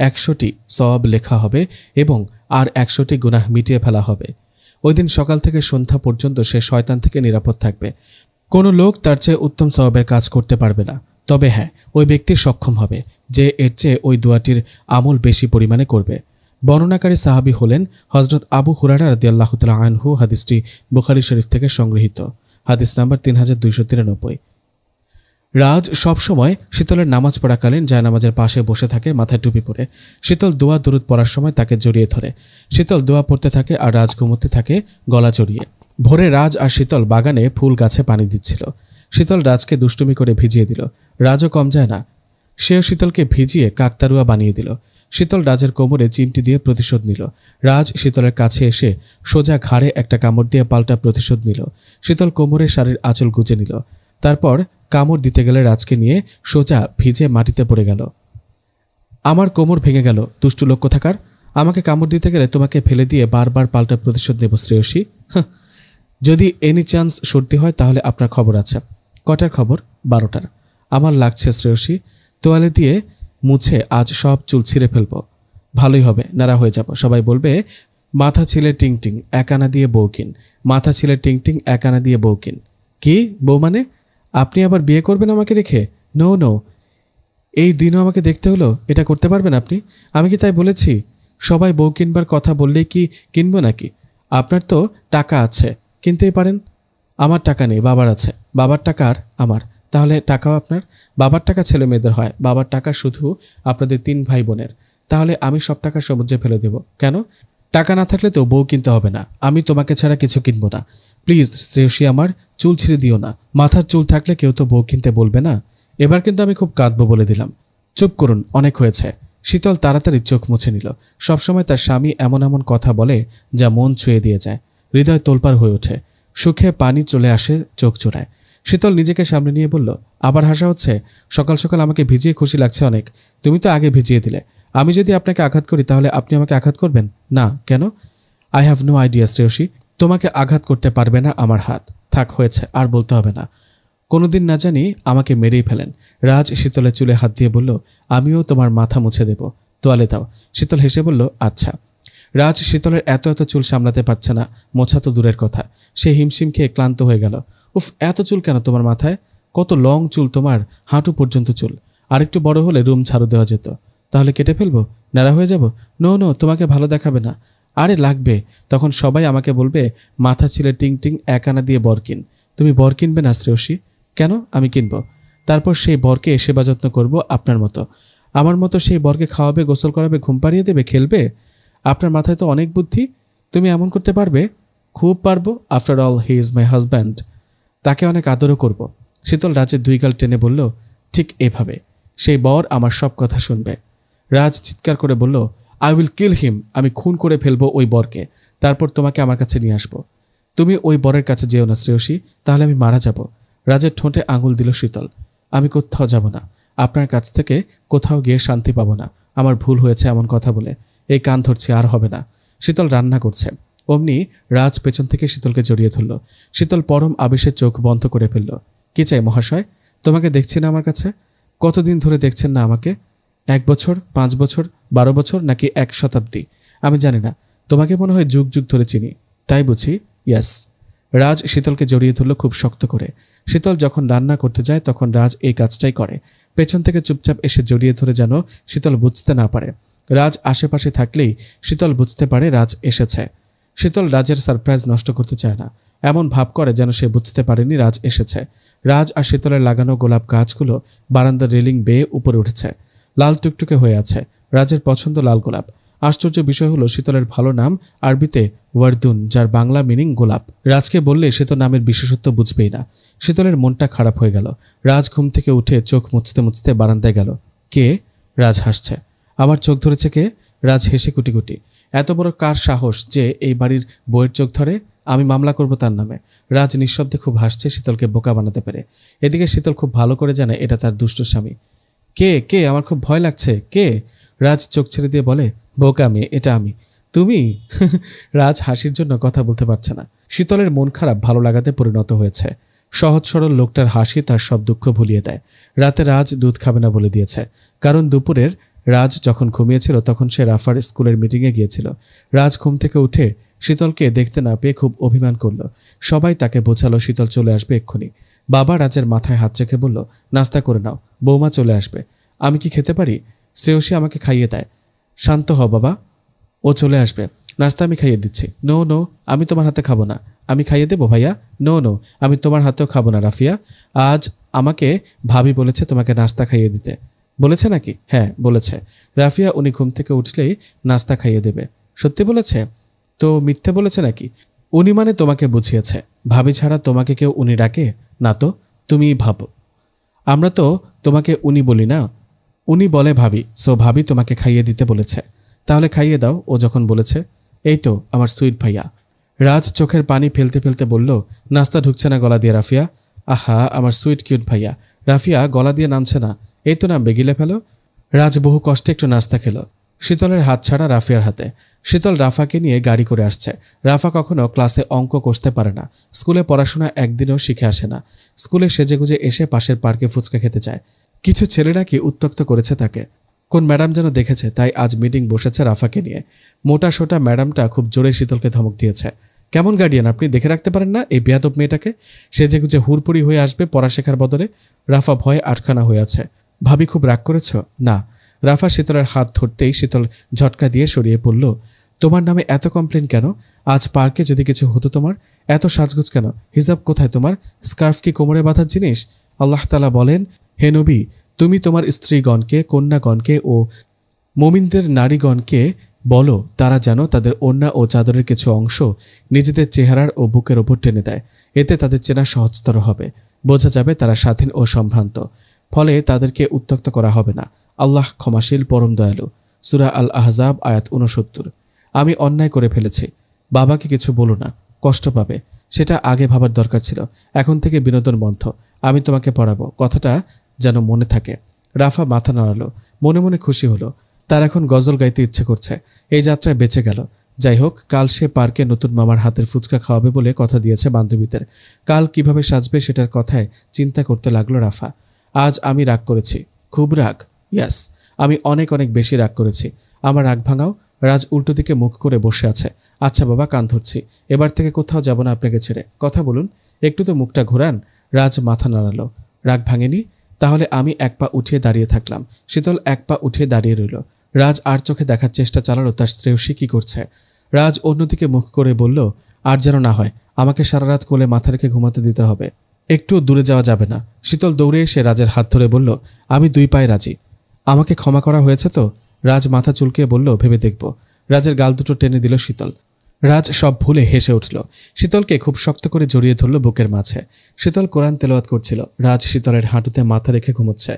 100টি সওয়াব লেখা হবে এবং আর 100টি গুনাহ মিটিয়ে ফেলা হবে। ওই দিন সকাল থেকে সন্ধ্যা পর্যন্ত সে শয়তান থেকে নিরাপদ থাকবে। কোনো লোক তার চেয়ে উত্তম সওয়াবের কাজ করতে পারবে না। তবে হ্যাঁ, ওই ব্যক্তি সক্ষম হবে যে এর চেয়ে ওই দোয়াটির আমল বেশি পরিমাণে করবে। বর্ণনাকারী সাহাবী হলেন হযরত আবু হুরায়রা রাদিয়াল্লাহু তাআলা আনহু। হাদিসটি বুখারী শরীফ থেকে সংগৃহীত। হাদিস নাম্বার 3293। রাজ সবসময় শীতলের নামাজ পড়াকালীন জায়নামাজের পাশে বসে থাকে, মাথায় টুপি পরে। শীতল দোয়া দরুদ পড়ার সময় তাকে জড়িয়ে ধরে। শীতল দোয়া পড়তে থাকে আর রাজ ঘুমোতে থাকে গলা জড়িয়ে। ভোরে রাজ আর শীতল বাগানে ফুল গাছে পানি দিচ্ছিল। শীতল রাজকে দুষ্টুমি করে ভিজিয়ে দিল। রাজও কম যায় না, সেও শীতলকে ভিজিয়ে কাকতারুয়া বানিয়ে দিল। শীতল রাজের কোমরে চিমটি দিয়ে প্রতিশোধ নিল। রাজ শীতলের কাছে এসে সোজা ঘাড়ে একটা কামড় দিয়ে পাল্টা প্রতিশোধ নিল। শীতল কোমরে শাড়ির আঁচল গুজে নিল। তারপর কামড় দিতে গেলে রাজকে নিয়ে সোজা ভিজে মাটিতে পড়ে গেল। আমার কোমর ভেঙে গেল, দুষ্টু লোক কোথাকার। আমাকে কামড় দিতে গেলে তোমাকে ফেলে দিয়ে বারবার পাল্টা প্রতিশোধ নেব শ্রেয়সী। যদি এনি চান্স সর্দি হয় তাহলে আপনার খবর আছে। কটার খবর? 12টার। আমার লাগছে শ্রেয়সী, তোয়ালে দিয়ে মুছে আজ সব চুল ছিঁড়ে ফেলবো। ভালোই হবে, নাড়া হয়ে যাব। সবাই বলবে মাথা ছিলে টিং টিং, এক আনা দিয়ে বউকিন। মাথা ছিলে টিং টিং, এক আনা দিয়ে বউকিন। কি বউ মানে? আপনি আবার বিয়ে করবেন আমাকে রেখে? নো নো, এই দিনও আমাকে দেখতে হলো। এটা করতে পারবেন আপনি? আমি কি তাই বলেছি? সবাই বউ কিনবার কথা বললেই কি কিনবো নাকি? আপনার তো টাকা আছে, কিনতেই পারেন। আমার টাকা নেই, বাবার আছে। বাবার টাকা আর আমার, তাহলে টাকাও আপনার? বাবার টাকা ছেলে মেয়েদের হয়, বাবার টাকা শুধু আপনাদের 3 ভাই বোনের। তাহলে আমি সব টাকা সমুদ্রে ফেলে দেব কেন? টাকা না থাকলে তো বউ কিনতে হবে না। আমি তোমাকে ছাড়া কিছু কিনবো না। প্লিজ শ্রেয়সী, আমার চুল ছিঁড়ে দিও না। মাথার চুল থাকলে কেউ তো বউ কিনতে বলবে না। এবার কিন্তু আমি খুব কাঁদবো বলে দিলাম। চুপ করুন, অনেক হয়েছে। শীতল তাড়াতাড়ি চোখ মুছে নিল। সবসময় তার স্বামী এমন এমন কথা বলে যা মন ছুঁয়ে দিয়ে যায়, হৃদয় তোলপাড় হয়ে ওঠে, সুখে পানি চলে আসে চোখ জোড়ায়। শীতল নিজেকে সামনে নিয়ে বলল, আবার হাসা হচ্ছে? সকাল সকাল আমাকে ভিজিয়ে খুশি লাগছে অনেক। তুমি তো আগে ভিজিয়ে দিলে। আমি যদি আপনাকে আঘাত করি তাহলে আপনি আমাকে আঘাত করবেন না কেন? I have no idea Shreyashi, তোমাকে আঘাত করতে পারবে না আমার হাত। থাক, হয়েছে, আর বলতে হবে না। কোনোদিন না জানি আমাকে মেরেই ফেলেন। রাজ শীতলের চুলে হাত দিয়ে বলল, আমিও তোমার মাথা মুছে দেব, তোয়ালে দাও। শীতল হেসে বলল, আচ্ছা। রাজ শীতলের এত এত চুল সামলাতে পারছে না, মোছা তো দূরের কথা। সে হিমশিম খেয়ে ক্লান্ত হয়ে গেল। উফ, এত চুল কেন তোমার মাথায়? কত লং চুল তোমার, হাঁটু পর্যন্ত চুল। আরেকটু বড় হলে রুম ঝাড়ু দেওয়া যেত। তাহলে কেটে ফেলবো? ন্যাড়া হয়ে যাব? নো নো, তোমাকে ভালো দেখাবে না। আরে লাগবে, তখন সবাই আমাকে বলবে মাথা ছিলে টিং টিং, এক আনা দিয়ে বর কিন। তুমি বর কিনবে না শ্রেয়সী? কেন? আমি কিনবো। তারপর সেই বরকে সেবা যত্ন করব আপনার মতো। আমার মতো সেই বরকে খাওয়াবে, গোসল করাবে, ঘুম পাড়িয়ে দেবে, খেলবে। আপনার মাথায় তো অনেক বুদ্ধি, তুমি এমন করতে পারবে? খুব পারবো। After all he is my husband. তাকে অনেক আদরও করব। শীতল রাজের 2 গাল টেনে বলল, ঠিক এভাবে সেই বর আমার সব কথা শুনবে। রাজ চিৎকার করে বলল, আই উইল কিল হিম। আমি খুন করে ফেলবো ওই বরকে, তারপর তোমাকে আমার কাছে নিয়ে আসবো। তুমি ওই বরের কাছে যেও না শ্রেয়সী, তাহলে আমি মারা যাব। রাজের ঠোঁটে আঙুল দিল শীতল। আমি কোথাও যাব না, আপনার কাছ থেকে কোথাও গিয়ে শান্তি পাবো না। আমার ভুল হয়েছে এমন কথা বলে। এই কান ধরছি, আর হবে না। শীতল রান্না করছে। অমনি রাজ পেছন থেকে শীতলকে জড়িয়ে ধরল। শীতল পরম আবেশে চোখ বন্ধ করে ফেলল। কি চাই মহাশয়? তোমাকে দেখছি না আমার কাছে? কতদিন ধরে দেখছেন না আমাকে? 1 বছর, 5 বছর, 12 বছর, নাকি 1 শতাব্দী? আমি জানি না। তোমাকে মনে হয় যুগ যুগ ধরে চিনি, তাই বুঝি? ইয়াস। রাজ শীতলকে জড়িয়ে ধরল খুব শক্ত করে। শীতল যখন রান্না করতে যায় তখন রাজ এই কাজটাই করে। পেছন থেকে চুপচাপ এসে জড়িয়ে ধরে যেন শীতল বুঝতে না পারে। রাজ আশেপাশে থাকলেই শীতল বুঝতে পারে রাজ এসেছে। শীতল রাজের সারপ্রাইজ নষ্ট করতে চায় না, এমন ভাব করে যেন সে বুঝতে পারেনি রাজ এসেছে। রাজ আর শীতলের লাগানো গোলাপ গাছগুলো বারান্দার রেলিং বেয়ে উপরে উঠেছে। লাল টুকটুকে হয়ে আছে। রাজের পছন্দ লাল গোলাপ। আশ্চর্য বিষয় হলো শীতলের ভালো নাম আরবিতে ওয়ার্দুন, যার বাংলা মিনিং গোলাপ। রাজকে বললে সে তো নামের বিশেষত্ব বুঝবেই না। শীতলের মনটা খারাপ হয়ে গেল। রাজ ঘুম থেকে উঠে চোখ মুছতে মুছতে বারান্দায় গেল। কে? রাজ হাসছে। আমার চোখ ধরেছে কে? রাজ হেসে কুটি কুটি। এত বড় কার সাহস যে এই বাড়ির বউয়ের চোখ ধরে? আমি মামলা করব তার নামে। রাজ নিঃশব্দে খুব হাসছে শীতলকে বোকা বানাতে পেরে। এদিকে শীতল খুব ভালো করে জানে এটা তার দুষ্ট স্বামী। কে? কে? আমার খুব ভয় লাগছে। কে? রাজ চোখ ছেড়ে দিয়ে বলে, বোকা মেয়ে, এটা আমি। তুমি? রাজ হাসির জন্য কথা বলতে পারছে না। শীতলের মন খারাপ ভালো লাগাতে পরিণত হয়েছে। সহজ সরল লোকটার হাসি তার সব দুঃখ ভুলিয়ে দেয়। রাতে রাজ দুধ খাবে না বলে দিয়েছে, কারণ দুপুরের রাজ যখন ঘুমিয়েছিল তখন সে রাফার স্কুলের মিটিংয়ে গিয়েছিল। রাজ ঘুম থেকে উঠে শীতলকে দেখতে না পেয়ে খুব অভিমান করল। সবাই তাকে বোঝালো শীতল চলে আসবে এক্ষুনি। বাবা রাজের মাথায় হাত রেখে বলল, নাস্তা করে নাও, বৌমা চলে আসবে। আমি কি খেতে পারি? শ্রেয়সী আমাকে খাইয়ে দেয়। শান্ত হও বাবা, ও চলে আসবে, নাস্তা আমি খাইয়ে দিচ্ছি। নো নো, আমি তোমার হাতে খাবো না। আমি খাইয়ে দেবো ভাইয়া। নো নো, আমি তোমার হাতেও খাবো না রাফিয়া। আজ আমাকে ভাবি বলেছে তোমাকে নাস্তা খাইয়ে দিতে। বলেছে নাকি? হ্যাঁ বলেছে। রাফিয়া উনি ঘুম থেকে উঠলেই নাস্তা খাইয়ে দেবে। সত্যি বলেছে? তো মিথ্যে বলেছে নাকি? উনি মানে তোমাকে বুঝিয়েছে। ভাবি ছাড়া তোমাকে কেউ উনি ডাকে না তো, তুমিই ভাবো। আমরা তো তোমাকে উনি বলি না, উনি বলে ভাবি। সো ভাবি তোমাকে খাইয়ে দিতে বলেছে। তাহলে খাইয়ে দাও ও যখন বলেছে। এই তো আমার সুইট ভাইয়া। রাজ চোখের পানি ফেলতে ফেলতে বলল, নাস্তা ঢুকছে না গলা দিয়ে রাফিয়া। আহা আমার সুইট কিউট ভাইয়া। রাফিয়া গলা দিয়ে নামছে না। এই তো নামবে, গিলে ফেলো। রাজ বহু কষ্টে একটু নাস্তা খেল। শীতলের হাত ছাড়া রাফিয়ার হাতে। শীতল রাফাকে নিয়ে গাড়ি করে আসছে। রাফা কখনো ক্লাসে অঙ্ক কষতে পারে না। স্কুলে পড়াশোনা একদিনও শিখে আসে না। স্কুলে সেজেগুজে এসে পাশের পার্কে ফুচকা খেতে যায়। কিছু ছেলেরা কি উত্ত্যক্ত করেছে তাকে। কোন ম্যাডাম যেন দেখেছে, তাই আজ মিটিং বসেছে রাফাকে নিয়ে। মোটা সোটা ম্যাডামটা খুব জোরে শীতলকে ধমক দিয়েছে। কেমন গার্ডিয়ান আপনি, দেখে রাখতে পারেন না এই বেয়াদব মেয়েটাকে? সেজেগুজে হুড়পুরি হয়ে আসবে পড়া শেখার বদলে। রাফা ভয়ে আটখানা হয়ে আছে। ভাবি খুব রাগ করেছ? না। রাফা শীতলের হাত ধরতেই শীতল ঝটকা দিয়ে সরিয়ে পড়ল। তোমার নামে এত কমপ্লেন কেন? আজ পার্কে যদি কিছু হতো তোমার? এত সাজগোজ কেন? হিজাব কোথায় তোমার? স্কার্ফ কি কোমরে বাঁধার জিনিস? আল্লাহ তাআলা বলেন, হে নবী, তুমি তোমার স্ত্রীগণকে, কন্যাগণকে ও মুমিনদের নারীগণকে বলো তারা যেন তাদের ওড়না ও চাদরের কিছু অংশ নিজেদের চেহারার ও বুকের ওপর টেনে দেয়। এতে তাদের চেনা সহজতর হবে। বোঝা যাবে তারা স্বাধীন ও সম্ভ্রান্ত। ফলে তাদেরকে উত্ত্যক্ত করা হবে না। আল্লাহ ক্ষমাশীল, পরম দয়ালু। সূরা আল আহজাব আয়াত 69। আমি অন্যায় করে ফেলেছি। বাবাকে কিছু বলো না, কষ্ট পাবে। সেটা আগে ভাবার দরকার ছিল। এখন থেকে বিনোদন বন্ধ। আমি তোমাকে পড়াবো, কথাটা যেন মনে থাকে। রাফা মাথা নাড়ালো, মনে মনে খুশি হলো। তার এখন গজল গাইতে ইচ্ছে করছে। এই যাত্রায় বেঁচে গেল। যাই হোক, কাল সে পার্কে নতুন মামার হাতের ফুচকা খাওয়াবে বলে কথা দিয়েছে বান্ধবীদের। কাল কিভাবে সাজবে সেটার কথায় চিন্তা করতে লাগলো রাফা। আজ আমি রাগ করেছি, খুব রাগ। ইয়াস, আমি অনেক অনেক বেশি রাগ করেছি। আমার রাগ ভাঙাও। রাজ উল্টো দিকে মুখ করে বসে আছে। আচ্ছা বাবা, কান ধরছি। এবার থেকে কোথাও যাব না আপনাকে ছেড়ে। কথা বলুন, একটু তো মুখটা ঘোরান। রাজ মাথা নাড়ালো। রাগ ভাঙেনি? তাহলে আমি এক পা উঠিয়ে দাঁড়িয়ে থাকলাম। শীতল এক পা উঠিয়ে দাঁড়িয়ে রইল। রাজ আর চোখে দেখার চেষ্টা চালালো তার শ্রেয়সী কি করছে। রাজ অন্যদিকে মুখ করে বলল, আর যেন না হয়, আমাকে সারা রাত কোলে মাথা রেখে ঘুমাতে দিতে হবে। একটু দূরে যাওয়া যাবে না। শীতল দৌড়ে এসে রাজের হাত ধরে বলল, আমি 2 পায়ে রাজি। আমাকে ক্ষমা করা হয়েছে তো? রাজ মাথা চুলকিয়ে বলল, ভেবে দেখব। রাজের গাল দুটো টেনে দিল শীতল। রাজ সব ভুলে হেসে উঠল। শীতলকে খুব শক্ত করে জড়িয়ে ধরল বুকের মাঝে। শীতল কোরআন তেলাওয়াত করছিল। রাজ শীতলের হাঁটুতে মাথা রেখে ঘুমোচ্ছে।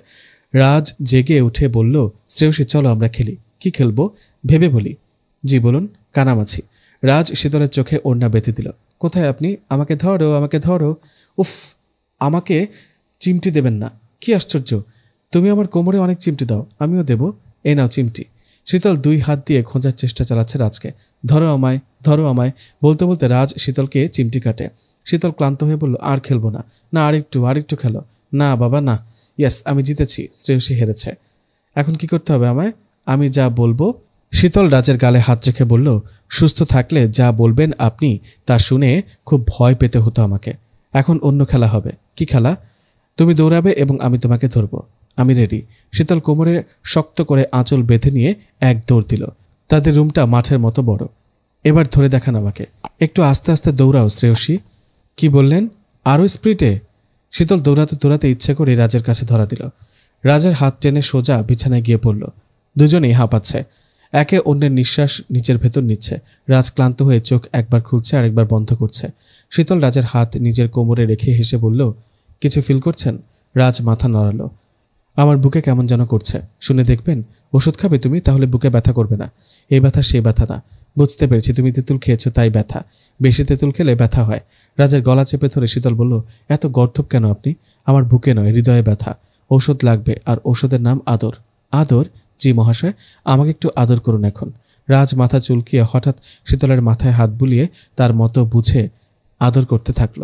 রাজ জেগে উঠে বলল, শ্রেয়সী চলো আমরা খেলি। কি খেলবো ভেবে বলি। জি বলুন। কানামাছি। রাজ শীতলের চোখে ওড়না বেঁধে দিল। কোথায় আপনি? আমাকে ধরো, আমাকে ধরো। উফ, আমাকে চিমটি দেবেন না। কি আশ্চর্য, তুমি আমার কোমরে অনেক চিমটি দাও, আমিও দেব। এই নাও চিমটি। শীতল 2 হাত দিয়ে খোঁজার চেষ্টা চালাচ্ছে রাজকে। ধরো আমায়, ধরো আমায় বলতে বলতে রাজ শীতলকে চিমটি কাটে। শীতল ক্লান্ত হয়ে বলল, আর খেলবো না। না, আরেকটু খেলো। না বাবা না। ইয়াস, আমি জিতেছি, শ্রেয়সী হেরেছে। এখন কি করতে হবে আমায়? আমি যা বলবো। শীতল রাজের গালে হাত রেখে বলল, সুস্থ থাকলে যা বলবেন আপনি তা শুনে খুব ভয় পেতে হতো আমাকে। এখন অন্য খেলা হবে। কি খেলা? তুমি দৌড়াবে এবং আমি তোমাকে ধরবো। আমি রেডি। শীতল কোমরে শক্ত করে আঁচল বেঁধে নিয়ে এক দৌড় দিল। তাদের রুমটা মাঠের মতো বড়। এবার ধরে দেখান আমাকে। একটু আস্তে আস্তে দৌড়াও শ্রেয়সী। কি বললেন? আরও স্পিডে? শীতল দৌড়াতে দৌড়াতে ইচ্ছে করে রাজের কাছে ধরা দিল। রাজের হাত টেনে সোজা বিছানায় গিয়ে পড়ল। দুজনেই হাঁপাচ্ছে। একে অন্যের নিঃশ্বাস নিচের ভেতর নিচ্ছে। রাজ ক্লান্ত হয়ে চোখ একবার খুলছে আর একবার বন্ধ করছে। শীতল রাজের হাত নিজের কোমরে রেখে হেসে বলল, কিছু ফিল করছেন? রাজ মাথা নাড়ালো। আমার বুকে কেমন যেন করছে। শুনে দেখবেন। ওষুধ খাবে তুমি? তাহলে বুকে ব্যথা করবে না। এই ব্যথা সেই ব্যথা না। বুঝতে পেরেছি, তুমি তেঁতুল খেয়েছো তাই ব্যথা। বেশি তেঁতুল খেলে ব্যথা হয়। রাজের গলা চেপে ধরে শীতল বলল, এত গর্ধব কেন আপনি? আমার বুকে নয়, হৃদয়ে ব্যথা। ঔষধ লাগবে, আর ঔষধের নাম আদর। আদর? জি মহাশয়, আমাকে একটু আদর করুন এখন। রাজ মাথা চুলকিয়ে হঠাৎ শীতলের মাথায় হাত বুলিয়ে তার মতো বুঝে আদর করতে থাকল।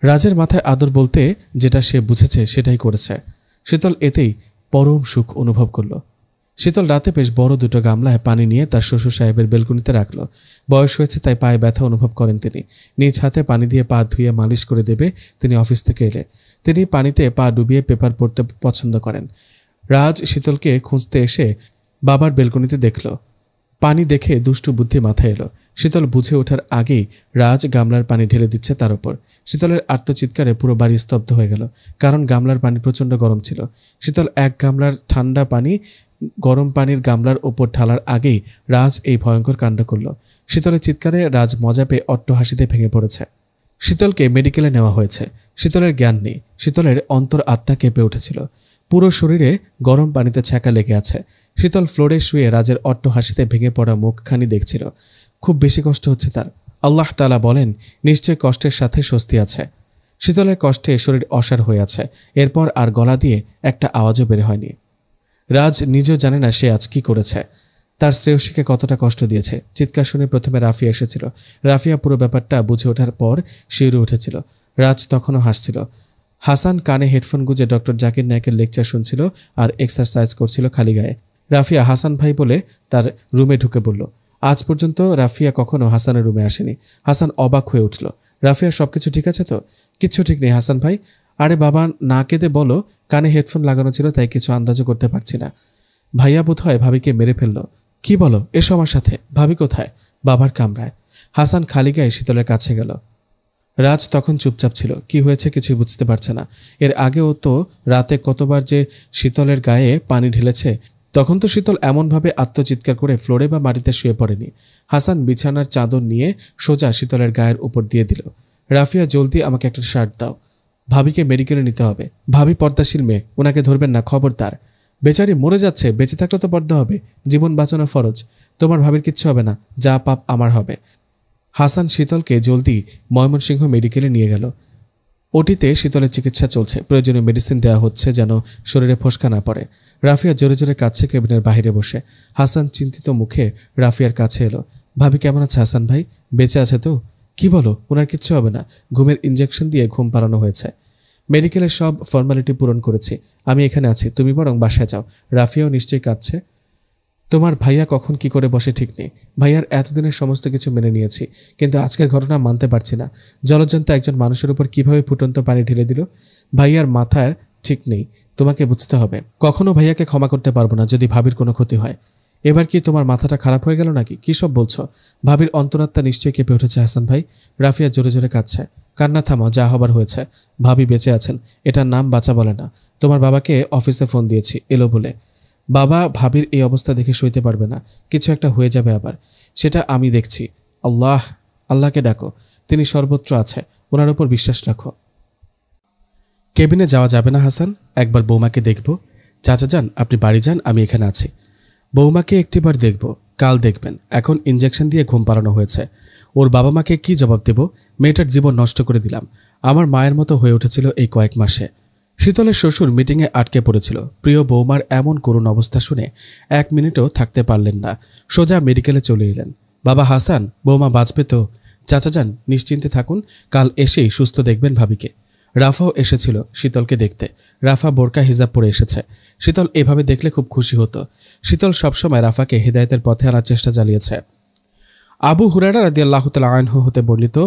রাজের মাথায় আদর বলতে যেটা সে বুঝেছে সেটাই করেছে। শীতল এতেই পরম সুখ অনুভব করল। শীতল রাতে বেশ বড় দুটো গামলায় পানি নিয়ে তার শ্বশুর সাহেবের বেলকুনিতে রাখল। বয়স হয়েছে তাই পায়ে ব্যথা অনুভব করেন তিনি। নিজ হাতে পানি দিয়ে পা ধুয়ে মালিশ করে দেবে তিনি অফিস থেকে এলে। তিনি পানিতে পা ডুবিয়ে পেপার পড়তে পছন্দ করেন। রাজ শীতলকে খুঁজতে এসে বাবার বেলকুনিতে দেখল। পানি দেখে দুষ্টু বুদ্ধি মাথায় এলো। শীতল বুঝে ওঠার আগেই রাজ গামলার পানি ঢেলে দিচ্ছে তার উপর। শীতলের আর্তচিৎকারে পুরো বাড়ি স্তব্ধ হয়ে গেল, কারণ গামলার পানি প্রচণ্ড গরম ছিল। শীতল এক গামলার ঠান্ডা পানি গরম পানির গামলার ওপর ঢালার আগেই রাজ এই ভয়ঙ্কর কাণ্ড করল। শীতলের চিৎকারে রাজ মজা পেয়ে অট্ট হাসিতে ভেঙে পড়েছে। শীতলকে মেডিকেলে নেওয়া হয়েছে। শীতলের জ্ঞান নেই। শীতলের অন্তর আত্মা কেঁপে উঠেছিল। পুরো শরীরে গরম পানিতে ছ্যাঁকা লেগে আছে। শীতল ফ্লোরে শুয়ে রাজের অট্ট হাসিতে ভেঙে পড়া মুখখানি দেখছিল। খুব বেশি কষ্ট হচ্ছে তার। আল্লাহ তাআলা বলেন, নিশ্চয় কষ্টের সাথে স্বস্তি আছে। শীতলের কষ্টে শরীর অসাড় হয়ে আছে। এরপর আর গলা দিয়ে একটা আওয়াজও বের হয়নি। রাজ নিজেও জানে না সে আজ কি করেছে। তার শ্রেয়সীকে কতটা কষ্ট দিয়েছে। চিৎকার শুনে প্রথমে রাফিয়া এসেছিল। রাফিয়া পুরো ব্যাপারটা বুঝে ওঠার পর শিউরে উঠেছিল। রাজ তখনও হাসছিল। হাসান কানে হেডফোন গুঁজে ডক্টর জাকির নায়েকের লেকচার শুনছিল আর এক্সারসাইজ করছিল খালি গায়ে। রাফিয়া হাসান ভাই বলে তার রুমে ঢুকে পড়ল। আজ পর্যন্ত রাফিয়া কখনো হাসানের রুমে আসেনি। হাসান অবাক হয়ে উঠল। রাফিয়া সবকিছু ঠিক আছে তো? কিচ্ছু ঠিক নেই হাসান ভাই। আরে বাবা, না কেঁদে বলো। কানে হেডফোন লাগানো ছিল তাই কিছু আন্দাজও করতে পারছি না। ভাইয়া বোধহয় ভাবিকে মেরে ফেলল। কি বলো? এসো আমার সাথে। ভাবি কোথায়? বাবার কামরায়। হাসান খালি গায়ে শীতলের কাছে গেল। রাজ তখন চুপচাপ ছিল। কি হয়েছে কিছুই বুঝতে পারছে না। এর আগেও তো রাতে কতবার যে শীতলের গায়ে পানি ঢেলেছে। তখন তো শীতল এমনভাবে আত্মচিৎকার করে ফ্লোরে বা মাটিতে শুয়ে পড়েনি। হাসান বিছানার চাদর নিয়ে সোজা শীতলের গায়ের উপর দিয়ে দিল। রাফিয়া, জলদি আমাকে একটা শার্ট দাও। ভাবিকে মেডিকেলে নিতে হবে। ভাবি পর্দাশীল মেয়ে, ওনাকে ধরবেন না, খবরদার। বেচারি মরে যাচ্ছে, বেঁচে থাকলে তো পর্দা হবে। জীবন বাঁচানো ফরজ। তোমার ভাবির কিচ্ছু হবে না, যা পাপ আমার হবে। হাসান শীতলকে জলদি ময়মনসিংহ মেডিকেলে নিয়ে গেল। ওটিতে শীতলের চিকিৎসা চলছে। প্রয়োজনীয় মেডিসিন দেওয়া হচ্ছে যেন শরীরে ফোসকা না পড়ে। রাফিয়া জোরে জোরে কাঁদছে কেবিনের বাইরে বসে। হাসান চিন্তিত মুখে রাফিয়ার কাছে এলো। ভাবি কেমন আছে হাসান ভাই? বেঁচে আছে তো? কি বলো? ওনার কিচ্ছু হবে না। ঘুমের ইঞ্জেকশন দিয়ে ঘুম পাড়ানো হয়েছে। মেডিকেলের সব ফর্মালিটি পূরণ করেছি। আমি এখানে আছি, তুমি বরং বাসায় যাও। রাফিয়াও নিশ্চয়ই কাঁদছে। তোমার ভাইয়া কখন কি করে বসে ঠিক নেই। ভাইয়ার এতদিনের সমস্ত কিছু মেনে নিয়েছি, কিন্তু আজকের ঘটনা মানতে পারছি না। জলজন্ত একজন মানুষের উপর কিভাবে ফুটন্ত পানি ঢেলে দিল। ভাইয়ার মাথার ঠিক নেই, তোমাকে বুঝতে হবে। কখনো ভাইয়াকে ক্ষমা করতে পারবো না যদি ভাবির কোনো ক্ষতি হয়। এবার কি তোমার মাথাটা খারাপ হয়ে গেল নাকি? কী সব বলছো? ভাবির অন্তরাত্মা নিশ্চয়ই কেঁপে উঠেছে হাসান ভাই। রাফিয়া জোরে জোরে কাঁদছে। কান্না থামাও, যা হবার হয়েছে। ভাবি বেঁচে আছেন, এটার নাম বাঁচা বলে না। তোমার বাবাকে অফিসে ফোন দিয়েছি, এলো বলে। বাবা ভাবির এই অবস্থা দেখে সইতে পারবে না। কিছু একটা হয়ে যাবে আবার, সেটা আমি দেখছি। আল্লাহকে ডাকো, তিনি সর্বত্র আছে, ওনার উপর বিশ্বাস রাখো। কেবিনে যাওয়া যাবে না হাসান? একবার বৌমাকে দেখব। চাচা যান, আপনি বাড়ি যান, আমি এখানে আছি। বৌমাকে একটিবার দেখব। কাল দেখবেন। এখন ইঞ্জেকশন দিয়ে ঘুম পাড়ানো হয়েছে। ওর বাবা মাকে কি জবাব দেব? মেয়েটার জীবন নষ্ট করে দিলাম। আমার মায়ের মতো হয়ে উঠেছিল এই কয়েক মাসে। শীতলের শ্বশুর মিটিংয়ে আটকে পড়েছিল। প্রিয় বৌমার এমন করুণ অবস্থা শুনে 1 মিনিটও থাকতে পারলেন না। সোজা মেডিকেলে চলে এলেন। বাবা হাসান, বৌমা বাঁচবে তো? চাচা যান, নিশ্চিন্তে থাকুন, কাল এসেই সুস্থ দেখবেন ভাবিকে। রাফাও এসেছিল শীতলকে দেখতে। রাফা বোরকা হিজাব পরে এসেছে। শীতল এভাবে দেখলে খুব খুশি হতো। শীতল সবসময় রাফাকে হেদায়েতের পথে আনার চেষ্টা চালিয়েছে। আবু হুরায়রা রাদিয়াল্লাহু তাআলা আনহু হতে বর্ণিত,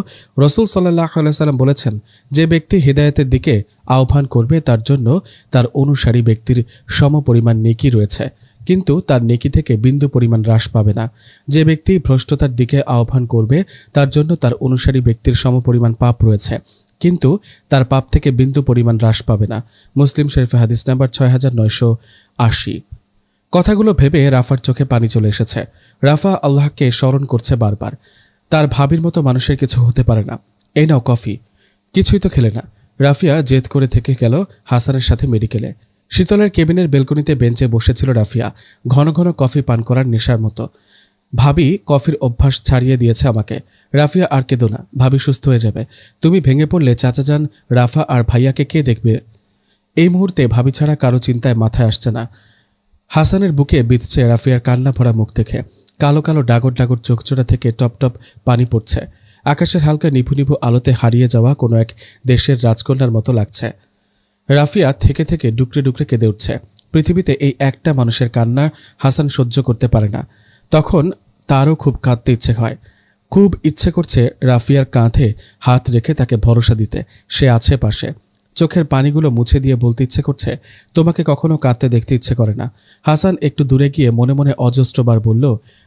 রাসূল সাল্লাল্লাহু আলাইহি ওয়াসাল্লাম বলেছেন, যে ব্যক্তি হিদায়াতের দিকে আহ্বান করবে তার জন্য তার অনুসারী ব্যক্তির সমপরিমাণ নেকি রয়েছে, কিন্তু তার নেকি থেকে বিন্দু পরিমাণ হ্রাস পাবে না। যে ব্যক্তি ভ্রষ্টতার দিকে আহ্বান করবে তার জন্য তার অনুসারী ব্যক্তির সমপরিমাণ পাপ রয়েছে, কিন্তু তার পাপ থেকে বিন্দু পরিমাণ হ্রাস পাবে না। মুসলিম শরীফে হাদিস নাম্বার 6980। কথাগুলো ভেবে রাফার চোখে পানি চলে এসেছে। রাফা আল্লাহকে স্মরণ করছে বারবার। তার ভাবির মতো মানুষের কিছু হতে পারে না। এই নাও কফি। কিছুই তো খেলে না। রাফিয়া জেদ করে থেকে গেল হাসানের সাথে মেডিকেলে। শীতলের কেবিনের বেলকনিতে বেঞ্চে বসেছিল রাফিয়া, ঘন ঘন কফি পান করার নেশার মতো। ভাবি কফির অভ্যাস ছাড়িয়ে দিয়েছে আমাকে। রাফিয়া, আর কেঁদো না, ভাবি সুস্থ হয়ে যাবে। তুমি ভেঙে পড়লে চাচা যান, রাফা আর ভাইয়াকে কে দেখবে? এই মুহূর্তে ভাবি ছাড়া কারো চিন্তায় মাথায় আসছে না। হাসানের বুকে বিঁধছে রাফিয়ার কান্না ভরা মুখ দেখে। কালো কালো ডাগর ডাগর চোখচোড়া থেকে টপ টপ পানি পড়ছে। আকাশের হালকা নিভু নিভু আলোতে হারিয়ে যাওয়া কোনো এক দেশের রাজকন্যার মতো লাগছে। রাফিয়া থেকে থেকে ডুকরে ডুকরে কেঁদে উঠছে। পৃথিবীতে এই একটা মানুষের কান্না হাসান সহ্য করতে পারে না। তখন তারও খুব কাঁদতে ইচ্ছে হয়। খুব ইচ্ছে করছে রাফিয়ার কাঁধে হাত রেখে তাকে ভরসা দিতে, সে আছে পাশে। চোখের পানিগুলো মুছে দিয়ে বলতে ইচ্ছে করছে, তোমাকে কখনো কাঁদতে দেখতে ইচ্ছে করে না। হাসান একটু দূরে গিয়ে মনে মনে অজস্রবার বলল,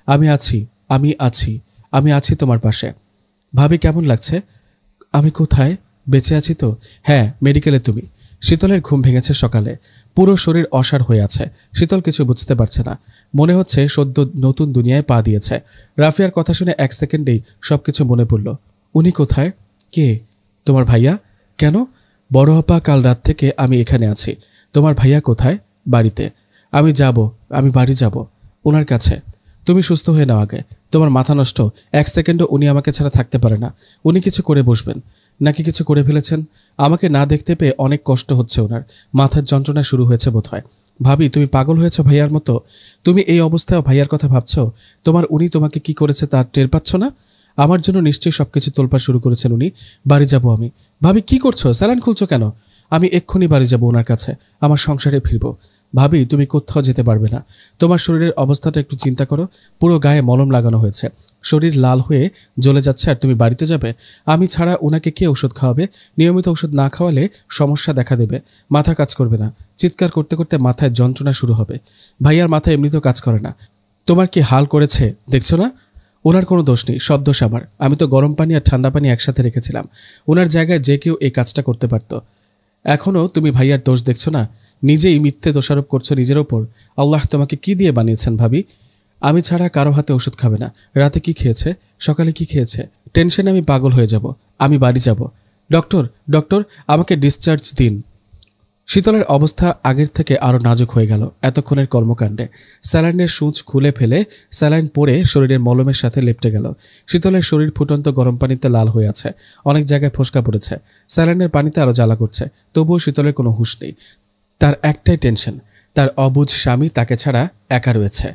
আমি আছি, আমি আছি, আমি আছি তোমার পাশে। ভাবি কেমন লাগছে? আমি কোথায়? বেঁচে আছি তো? হ্যাঁ, মেডিকেলে তুমি। শীতলের ঘুম ভেঙেছে সকালে। পুরো শরীর অসাড় হয়ে আছে। শীতল কিছু বুঝতে পারছে না। মনে হচ্ছে সদ্য নতুন দুনিয়ায় পা দিয়েছে। রাফিয়ার কথা শুনে 1 সেকেন্ডেই সবকিছু মনে পড়ল। উনি কোথায়? কে? তোমার ভাইয়া। কেন? বড় আপা, কাল রাত থেকে আমি এখানে আছি। তোমার ভাইয়া কোথায়? বাড়িতে। আমি বাড়ি যাব ওনার কাছে। তুমি সুস্থ হয়ে নাও আগে। তোমার মাথা নষ্ট। 1 সেকেন্ডও উনি আমাকে ছাড়া থাকতে পারে না। উনি কিছু করে বসবেন নাকি কিছু করে ফেলেছেন? আমাকে না দেখতে পেয়ে অনেক কষ্ট হচ্ছে ওনার। মাথার যন্ত্রণা শুরু হয়েছে বোধহয়। ভাবি, তুমি পাগল হয়েছ ভাইয়ার মতো? তুমি এই অবস্থায় ভাইয়ার কথা ভাবছ? উনি তোমাকে কি করেছে তা টের পাচ্ছ না? আমার জন্য নিশ্চয়ই সবকিছু তোলপাড় শুরু করেছেন উনি। বাড়ি যাব আমি। ভাবি, কি করছো? স্যালাইন খুলছো কেন? আমি এক্ষুনি বাড়ি যাব ওনার কাছে। আমার সংসারে ফিরব। ভাবি, তুমি কোথাও যেতে পারবে না। তোমার শরীরের অবস্থাটা একটু চিন্তা করো। পুরো গায়ে মলম লাগানো হয়েছে, শরীর লাল হয়ে জ্বলে যাচ্ছে, আর তুমি বাড়িতে যাবে? আমি ছাড়া ওনাকে কে ওষুধ খাওয়াবে? নিয়মিত ওষুধ না খাওয়ালে সমস্যা দেখা দেবে। মাথা কাজ করবে না। চিৎকার করতে করতে মাথায় যন্ত্রণা শুরু হবে। ভাইয়ার মাথা এমনিতেও কাজ করে না। তোমার কি হাল করেছে দেখছো না? ওনার কোনো দোষ নেই, সব দোষ আমার। আমি তো গরম পানি আর ঠান্ডা পানি একসাথে রেখেছিলাম। ওনার জায়গায় যে কেউ এই কাজটা করতে পারত। এখনও তুমি ভাইয়ার দোষ দেখছো না? নিজেই মিথ্যে দোষারোপ করছো নিজের ওপর। আল্লাহ তোমাকে কি দিয়ে বানিয়েছেন ভাবি? আমি ছাড়া কারো হাতে ওষুধ খাবে না। রাতে কি খেয়েছে? সকালে কি খেয়েছে? টেনশনে আমি পাগল হয়ে যাব। আমি বাড়ি যাব। ডক্টর, ডক্টর, আমাকে ডিসচার্জ দিন। শীতলের অবস্থা আগের থেকে আরও নাজুক হয়ে গেল এতক্ষণের কর্মকাণ্ডে। স্যালাইনের সূঁচ খুলে ফেলে স্যালাইন পরে শরীরের মলমের সাথে লেপটে গেল। শীতলের শরীর ফুটন্ত গরম পানিতে লাল হয়ে আছে, অনেক জায়গায় ফোসকা পড়েছে। স্যালাইনের পানিতে আরও জ্বালা করছে। তবুও শীতলের কোনো হুঁশ নেই। তার একটাই টেনশন, তার অবুঝ স্বামী তাকে ছাড়া একা রয়েছে।